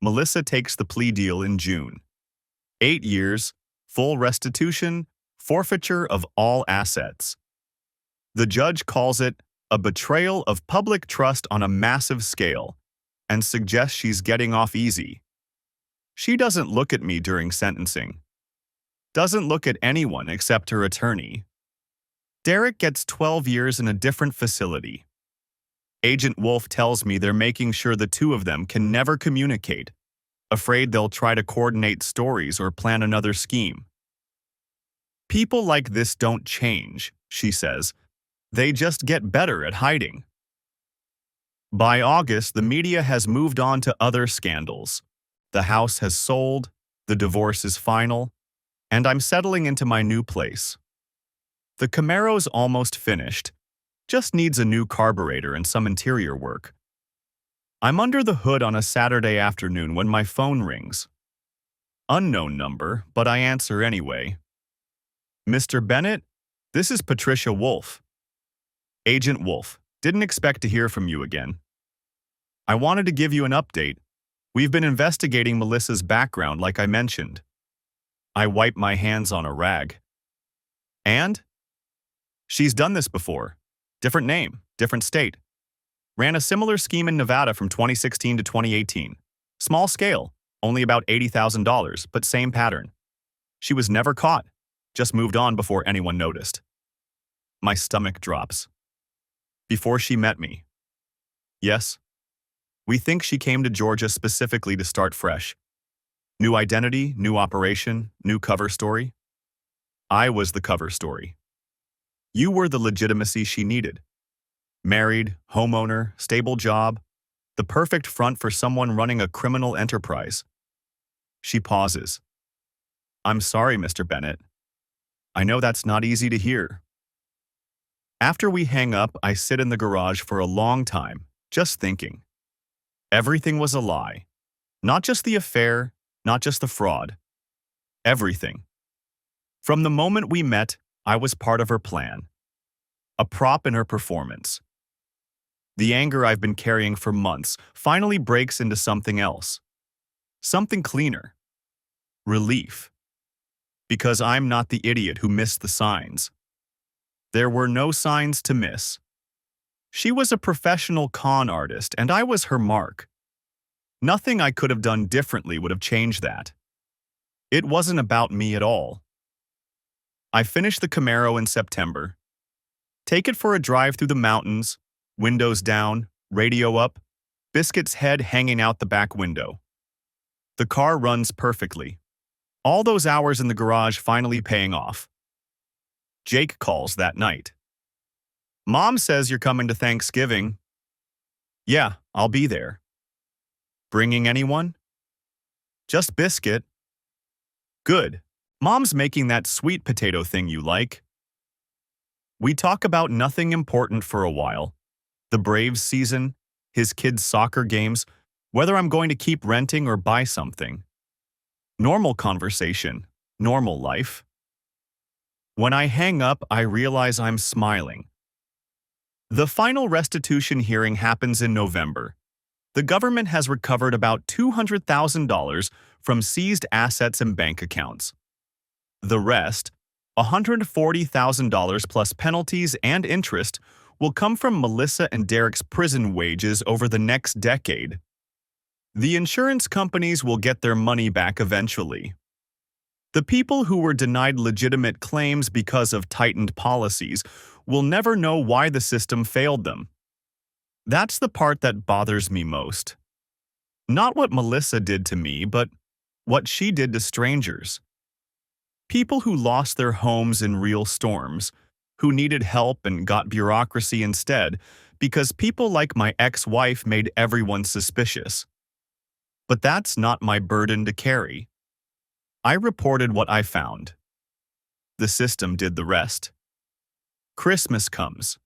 Melissa takes the plea deal in June. 8 years, full restitution, forfeiture of all assets. The judge calls it a betrayal of public trust on a massive scale and suggests she's getting off easy. She doesn't look at me during sentencing. Doesn't look at anyone except her attorney. Derek gets 12 years in a different facility. Agent Wolf tells me they're making sure the two of them can never communicate, afraid they'll try to coordinate stories or plan another scheme. People like this don't change, she says. They just get better at hiding. By August, the media has moved on to other scandals. The house has sold, the divorce is final, and I'm settling into my new place. The Camaro's almost finished, just needs a new carburetor and some interior work. I'm under the hood on a Saturday afternoon when my phone rings. Unknown number, but I answer anyway. Mr. Bennett, this is Patricia Wolf. Agent Wolf, didn't expect to hear from you again. I wanted to give you an update. We've been investigating Melissa's background like I mentioned. I wipe my hands on a rag. And? She's done this before. Different name, different state. Ran a similar scheme in Nevada from 2016 to 2018. Small scale, only about $80,000, but same pattern. She was never caught, just moved on before anyone noticed. My stomach drops. Before she met me. Yes. We think she came to Georgia specifically to start fresh. New identity, new operation, new cover story. I was the cover story. You were the legitimacy she needed. Married, homeowner, stable job, the perfect front for someone running a criminal enterprise. She pauses. I'm sorry, Mr. Bennett. I know that's not easy to hear. After we hang up, I sit in the garage for a long time, just thinking. Everything was a lie. Not just the affair, not just the fraud. Everything. From the moment we met, I was part of her plan. A prop in her performance. The anger I've been carrying for months finally breaks into something else. Something cleaner. Relief. Because I'm not the idiot who missed the signs. There were no signs to miss. She was a professional con artist, and I was her mark. Nothing I could have done differently would have changed that. It wasn't about me at all. I finished the Camaro in September. Take it for a drive through the mountains, windows down, radio up, Biscuit's head hanging out the back window. The car runs perfectly. All those hours in the garage finally paying off. Jake calls that night. Mom says you're coming to Thanksgiving. Yeah, I'll be there. Bringing anyone? Just Biscuit. Good. Mom's making that sweet potato thing you like. We talk about nothing important for a while. The Braves season, his kids' soccer games, whether I'm going to keep renting or buy something. Normal conversation, normal life. When I hang up, I realize I'm smiling. The final restitution hearing happens in November. The government has recovered about $200,000 from seized assets and bank accounts. The rest, $140,000 plus penalties and interest, will come from Melissa and Derek's prison wages over the next decade. The insurance companies will get their money back eventually. The people who were denied legitimate claims because of tightened policies will never know why the system failed them. That's the part that bothers me most. Not what Melissa did to me, but what she did to strangers. People who lost their homes in real storms, who needed help and got bureaucracy instead because people like my ex-wife made everyone suspicious. But that's not my burden to carry. I reported what I found. The system did the rest. Christmas comes.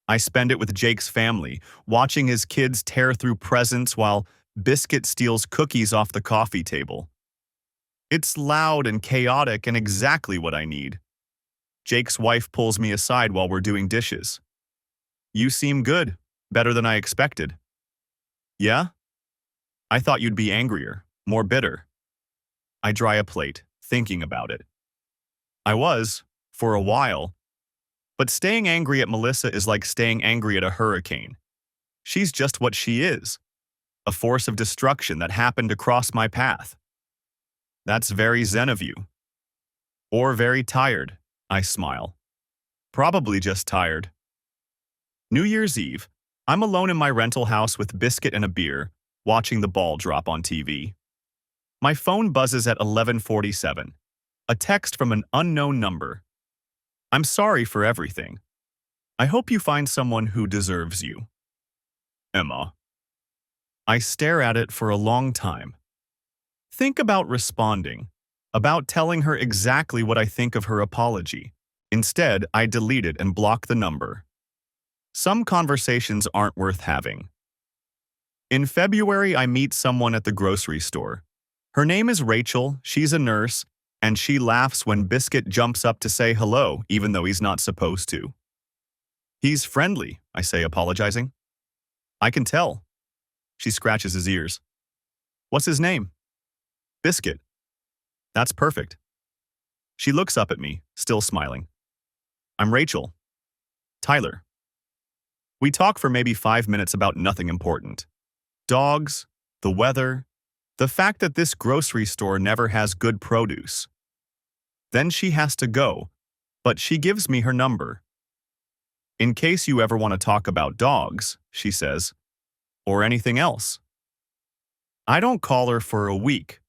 I spend it with Jake's family, watching his kids tear through presents while Biscuit steals cookies off the coffee table. It's loud and chaotic and exactly what I need. Jake's wife pulls me aside while we're doing dishes. You seem good, better than I expected. Yeah? I thought you'd be angrier, more bitter. I dry a plate, thinking about it. I was, for a while. But staying angry at Melissa is like staying angry at a hurricane. She's just what she is, a force of destruction that happened to cross my path. That's very zen of you. Or very tired, I smile. Probably just tired. New Year's Eve, I'm alone in my rental house with Biscuit and a beer, watching the ball drop on TV. My phone buzzes at 11:47. A text from an unknown number. I'm sorry for everything. I hope you find someone who deserves you. Emma. I stare at it for a long time. Think about responding, about telling her exactly what I think of her apology. Instead, I delete it and block the number. Some conversations aren't worth having. In February, I meet someone at the grocery store. Her name is Rachel, she's a nurse, and she laughs when Biscuit jumps up to say hello, even though he's not supposed to. He's friendly, I say, apologizing. I can tell. She scratches his ears. What's his name? Biscuit. That's perfect. She looks up at me, still smiling. I'm Rachel. Tyler. We talk for maybe 5 minutes about nothing important. Dogs, the weather, the fact that this grocery store never has good produce. Then she has to go, but she gives me her number. In case you ever want to talk about dogs, she says, or anything else. I don't call her for a week.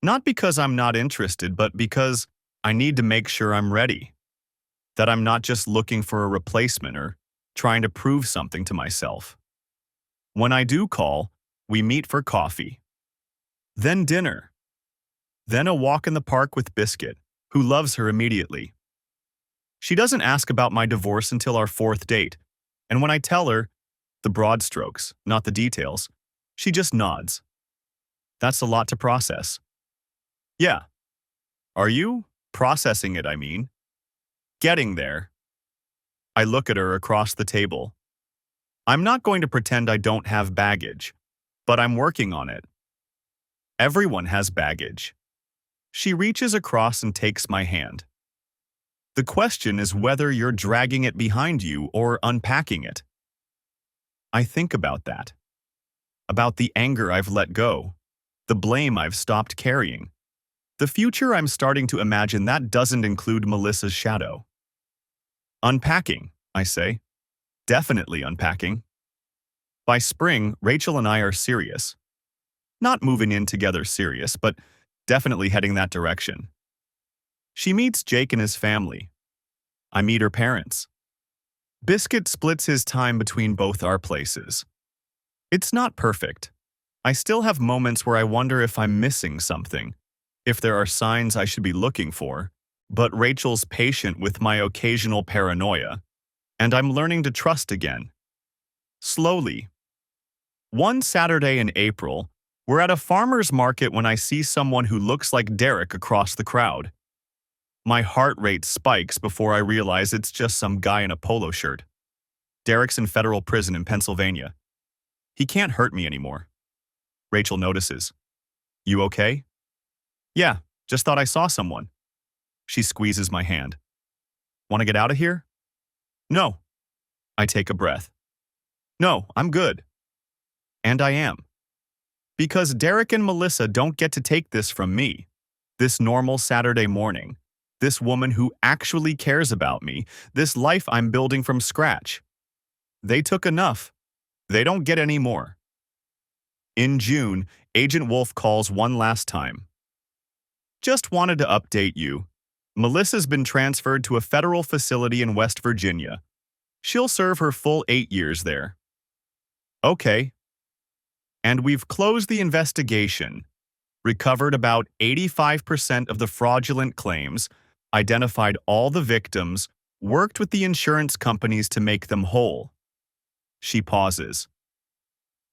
Not because I'm not interested, but because I need to make sure I'm ready. That I'm not just looking for a replacement or trying to prove something to myself. When I do call, we meet for coffee. Then dinner. Then a walk in the park with Biscuit, who loves her immediately. She doesn't ask about my divorce until our fourth date, and when I tell her, the broad strokes, not the details, she just nods. That's a lot to process. Yeah. Are you? Processing it, I mean. Getting there. I look at her across the table. I'm not going to pretend I don't have baggage, but I'm working on it. Everyone has baggage. She reaches across and takes my hand. The question is whether you're dragging it behind you or unpacking it. I think about that. About the anger I've let go, the blame I've stopped carrying. The future I'm starting to imagine that doesn't include Melissa's shadow. Unpacking, I say. Definitely unpacking. By spring, Rachel and I are serious. Not moving in together serious, but definitely heading that direction. She meets Jake and his family. I meet her parents. Biscuit splits his time between both our places. It's not perfect. I still have moments where I wonder if I'm missing something, if there are signs I should be looking for, but Rachel's patient with my occasional paranoia, and I'm learning to trust again. Slowly. One Saturday in April, we're at a farmer's market when I see someone who looks like Derek across the crowd. My heart rate spikes before I realize it's just some guy in a polo shirt. Derek's in federal prison in Pennsylvania. He can't hurt me anymore. Rachel notices. You okay? Yeah, just thought I saw someone. She squeezes my hand. Want to get out of here? No. I take a breath. No, I'm good. And I am. Because Derek and Melissa don't get to take this from me. This normal Saturday morning. This woman who actually cares about me. This life I'm building from scratch. They took enough. They don't get any more. In June, Agent Wolf calls one last time. Just wanted to update you. Melissa's been transferred to a federal facility in West Virginia. She'll serve her full 8 years there. Okay. And we've closed the investigation, recovered about 85% of the fraudulent claims, identified all the victims, worked with the insurance companies to make them whole. She pauses.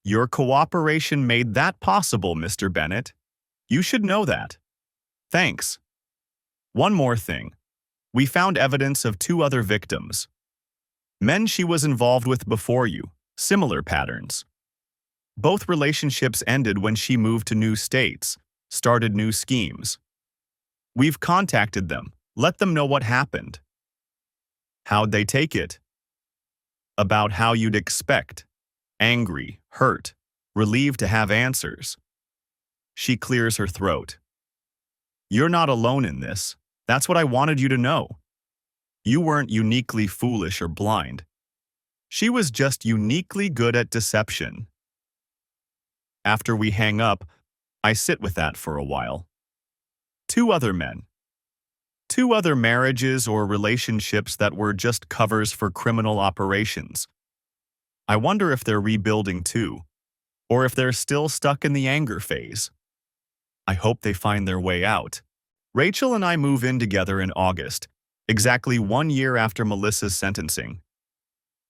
Your cooperation made that possible, Mr. Bennett. You should know that. Thanks. One more thing. We found evidence of 2 other victims. Men she was involved with before you, similar patterns. Both relationships ended when she moved to new states, started new schemes. We've contacted them, let them know what happened. How'd they take it? About how you'd expect. Angry, hurt, relieved to have answers. She clears her throat. You're not alone in this. That's what I wanted you to know. You weren't uniquely foolish or blind. She was just uniquely good at deception. After we hang up, I sit with that for a while. 2 other men. 2 other marriages or relationships that were just covers for criminal operations. I wonder if they're rebuilding too, or if they're still stuck in the anger phase. I hope they find their way out. Rachel and I move in together in August, exactly 1 year after Melissa's sentencing.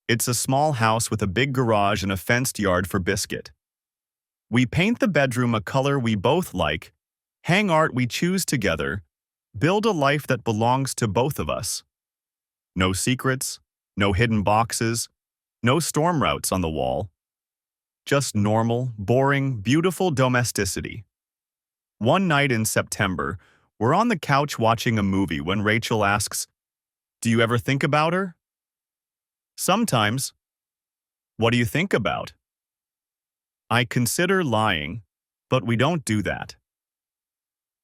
It's a small house with a big garage and a fenced yard for Biscuit. We paint the bedroom a color we both like, hang art we choose together, build a life that belongs to both of us. No secrets, no hidden boxes, no storm routes on the wall. Just normal, boring, beautiful domesticity. One night in September, we're on the couch watching a movie when Rachel asks, "Do you ever think about her?" Sometimes. What do you think about? I consider lying, but we don't do that.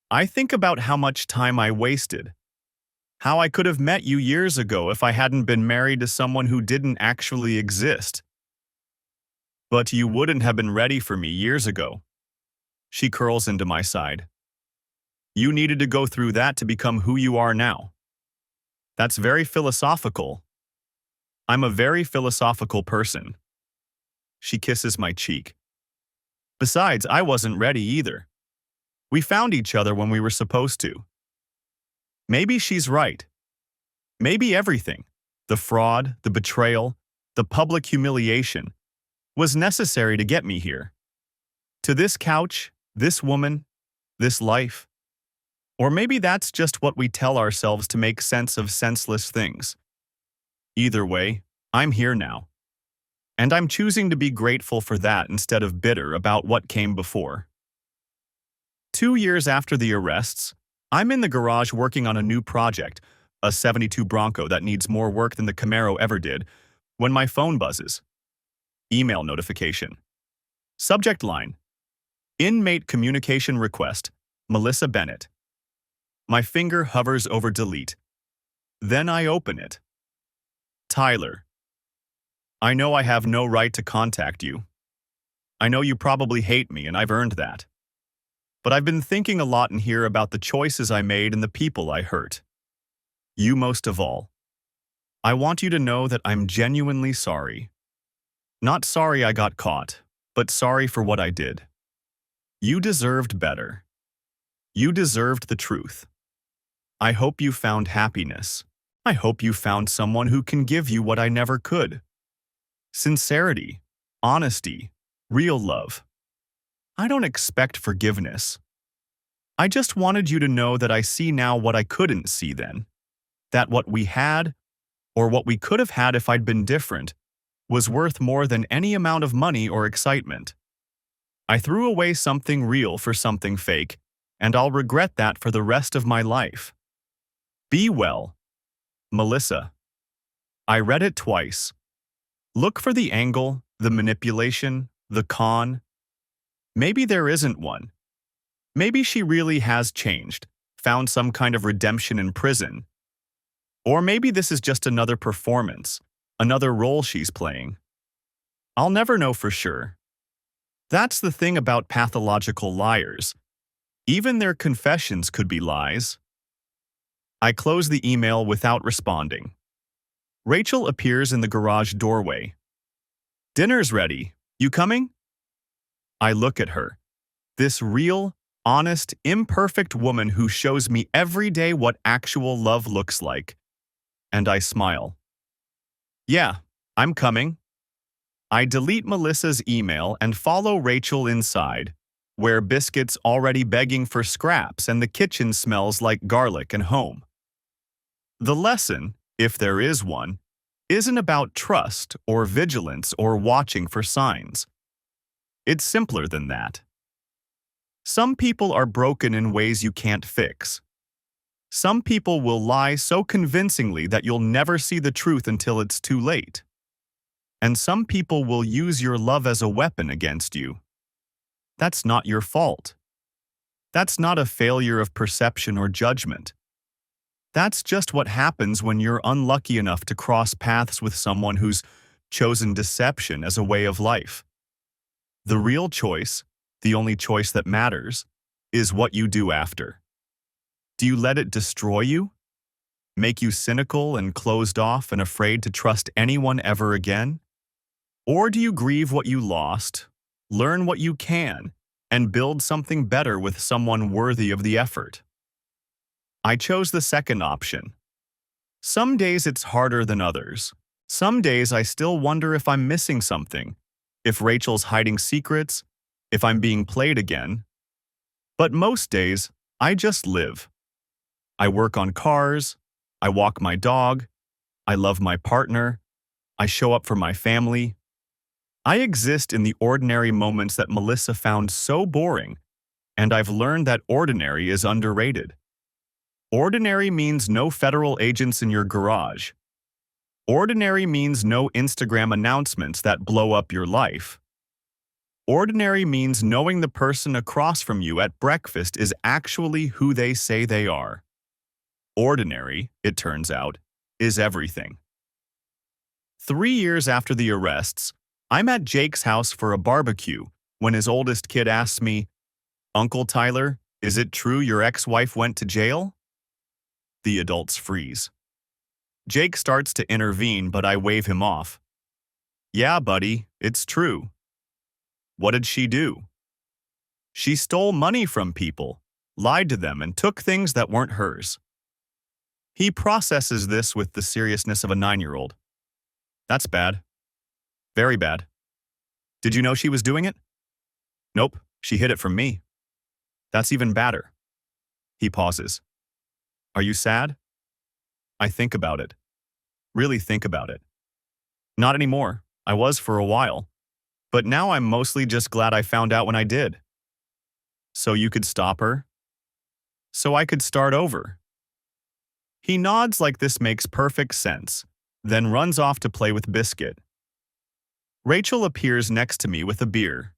I think about how much time I wasted. How I could have met you years ago if I hadn't been married to someone who didn't actually exist. But you wouldn't have been ready for me years ago. She curls into my side. You needed to go through that to become who you are now. That's very philosophical. I'm a very philosophical person. She kisses my cheek. Besides, I wasn't ready either. We found each other when we were supposed to. Maybe she's right. Maybe everything, the fraud, the betrayal, the public humiliation, was necessary to get me here. To this couch, this woman, this life. Or maybe that's just what we tell ourselves to make sense of senseless things. Either way, I'm here now. And I'm choosing to be grateful for that instead of bitter about what came before. 2 years after the arrests, I'm in the garage working on a new project, a '72 Bronco that needs more work than the Camaro ever did, when my phone buzzes. Email notification. Subject line: Inmate communication request, Melissa Bennett. My finger hovers over delete. Then I open it. Tyler. I know I have no right to contact you. I know you probably hate me, and I've earned that. But I've been thinking a lot in here about the choices I made and the people I hurt. You most of all. I want you to know that I'm genuinely sorry. Not sorry I got caught, but sorry for what I did. You deserved better. You deserved the truth. I hope you found happiness. I hope you found someone who can give you what I never could. Sincerity, honesty, real love. I don't expect forgiveness. I just wanted you to know that I see now what I couldn't see then. That what we had, or what we could have had if I'd been different, was worth more than any amount of money or excitement. I threw away something real for something fake, and I'll regret that for the rest of my life. Be well. Melissa. I read it twice. Look for the angle, the manipulation, the con. Maybe there isn't one. Maybe she really has changed, found some kind of redemption in prison. Or maybe this is just another performance, another role she's playing. I'll never know for sure. That's the thing about pathological liars. Even their confessions could be lies. I close the email without responding. Rachel appears in the garage doorway. Dinner's ready. You coming? I look at her. This real, honest, imperfect woman who shows me every day what actual love looks like. And I smile. Yeah, I'm coming. I delete Melissa's email and follow Rachel inside, where Biscuit's already begging for scraps and the kitchen smells like garlic and home. The lesson, if there is one, isn't about trust or vigilance or watching for signs. It's simpler than that. Some people are broken in ways you can't fix. Some people will lie so convincingly that you'll never see the truth until it's too late. And some people will use your love as a weapon against you. That's not your fault. That's not a failure of perception or judgment. That's just what happens when you're unlucky enough to cross paths with someone who's chosen deception as a way of life. The real choice, the only choice that matters, is what you do after. Do you let it destroy you? Make you cynical and closed off and afraid to trust anyone ever again? Or do you grieve what you lost, learn what you can, and build something better with someone worthy of the effort? I chose the second option. Some days it's harder than others. Some days I still wonder if I'm missing something, if Rachel's hiding secrets, if I'm being played again. But most days, I just live. I work on cars, I walk my dog, I love my partner, I show up for my family. I exist in the ordinary moments that Melissa found so boring, and I've learned that ordinary is underrated. Ordinary means no federal agents in your garage. Ordinary means no Instagram announcements that blow up your life. Ordinary means knowing the person across from you at breakfast is actually who they say they are. Ordinary, it turns out, is everything. 3 years after the arrests, I'm at Jake's house for a barbecue when his oldest kid asks me, "Uncle Tyler, is it true your ex-wife went to jail?" The adults freeze. Jake starts to intervene, but I wave him off. "Yeah, buddy, it's true." "What did she do?" "She stole money from people," lied to them, and took things that weren't hers. He processes this with the seriousness of a 9-year-old. That's bad. Very bad. Did you know she was doing it? Nope, she hid it from me. That's even badder. He pauses. Are you sad? I think about it. Really think about it. Not anymore. I was for a while. But now I'm mostly just glad I found out when I did. So you could stop her? So I could start over. He nods like this makes perfect sense, then runs off to play with Biscuit. Rachel appears next to me with a beer.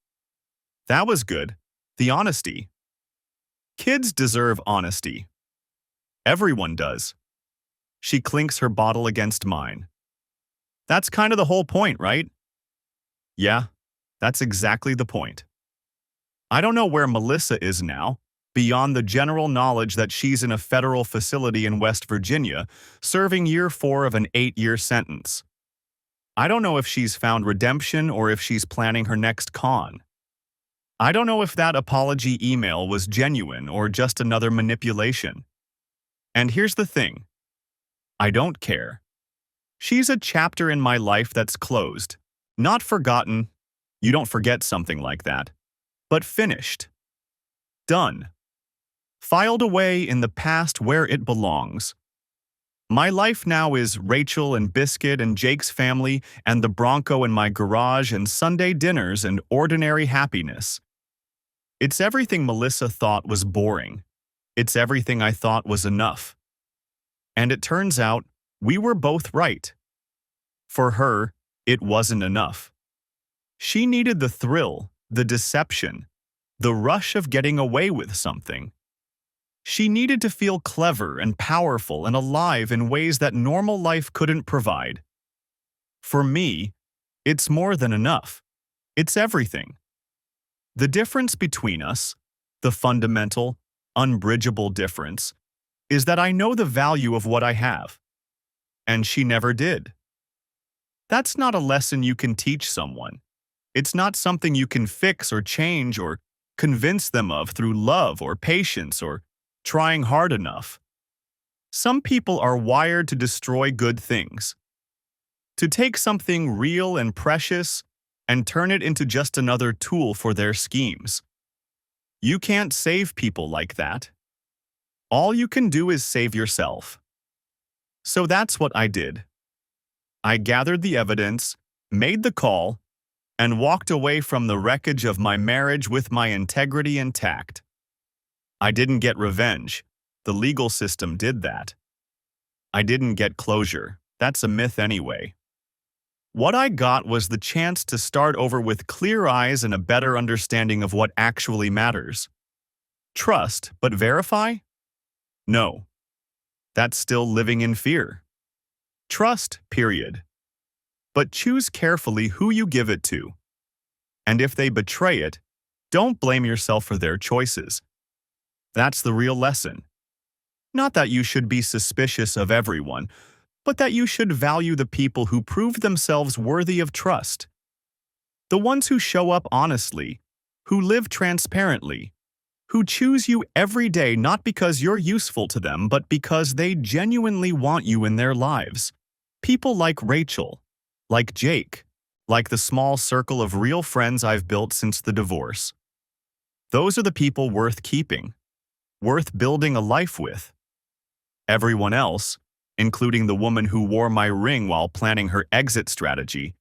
That was good. The honesty. Kids deserve honesty. Everyone does. She clinks her bottle against mine. That's kind of the whole point, right? Yeah, that's exactly the point. I don't know where Melissa is now, beyond the general knowledge that she's in a federal facility in West Virginia, serving year 4 of an 8-year sentence. I don't know if she's found redemption or if she's planning her next con. I don't know if that apology email was genuine or just another manipulation. And here's the thing. I don't care. She's a chapter in my life that's closed. Not forgotten. You don't forget something like that. But finished. Done. Filed away in the past where it belongs. My life now is Rachel and Biscuit and Jake's family and the Bronco in my garage and Sunday dinners and ordinary happiness. It's everything Melissa thought was boring. It's everything I thought was enough. And it turns out we were both right. For her, it wasn't enough. She needed the thrill, the deception, the rush of getting away with something. She needed to feel clever and powerful and alive in ways that normal life couldn't provide. For me, it's more than enough. It's everything. The difference between us, the fundamental, unbridgeable difference, is that I know the value of what I have. And she never did. That's not a lesson you can teach someone. It's not something you can fix or change or convince them of through love or patience or trying hard enough. Some people are wired to destroy good things, to take something real and precious and turn it into just another tool for their schemes. You can't save people like that. All you can do is save yourself. So that's what I did. I gathered the evidence, made the call, and walked away from the wreckage of my marriage with my integrity intact. I didn't get revenge. The legal system did that. I didn't get closure. That's a myth anyway. What I got was the chance to start over with clear eyes and a better understanding of what actually matters. Trust, but verify? No. That's still living in fear. Trust, period. But choose carefully who you give it to. And if they betray it, don't blame yourself for their choices. That's the real lesson. Not that you should be suspicious of everyone, but that you should value the people who prove themselves worthy of trust. The ones who show up honestly, who live transparently, who choose you every day not because you're useful to them, but because they genuinely want you in their lives. People like Rachel, like Jake, like the small circle of real friends I've built since the divorce. Those are the people worth keeping, worth building a life with. Everyone else, including the woman who wore my ring while planning her exit strategy,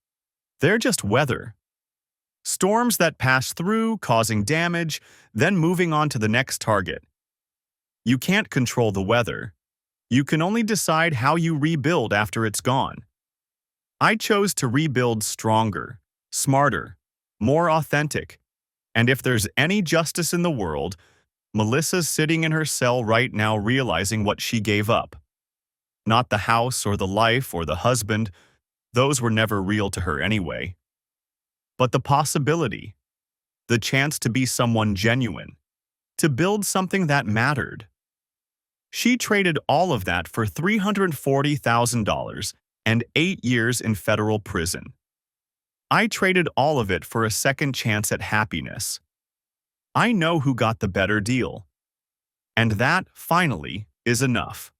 they're just weather. Storms that pass through, causing damage, then moving on to the next target. You can't control the weather. You can only decide how you rebuild after it's gone. I chose to rebuild stronger, smarter, more authentic. And if there's any justice in the world, Melissa's sitting in her cell right now realizing what she gave up. Not the house or the life or the husband. Those were never real to her anyway. But the possibility, the chance to be someone genuine, to build something that mattered. She traded all of that for $340,000 and 8 years in federal prison. I traded all of it for a second chance at happiness. I know who got the better deal. And that, finally, is enough.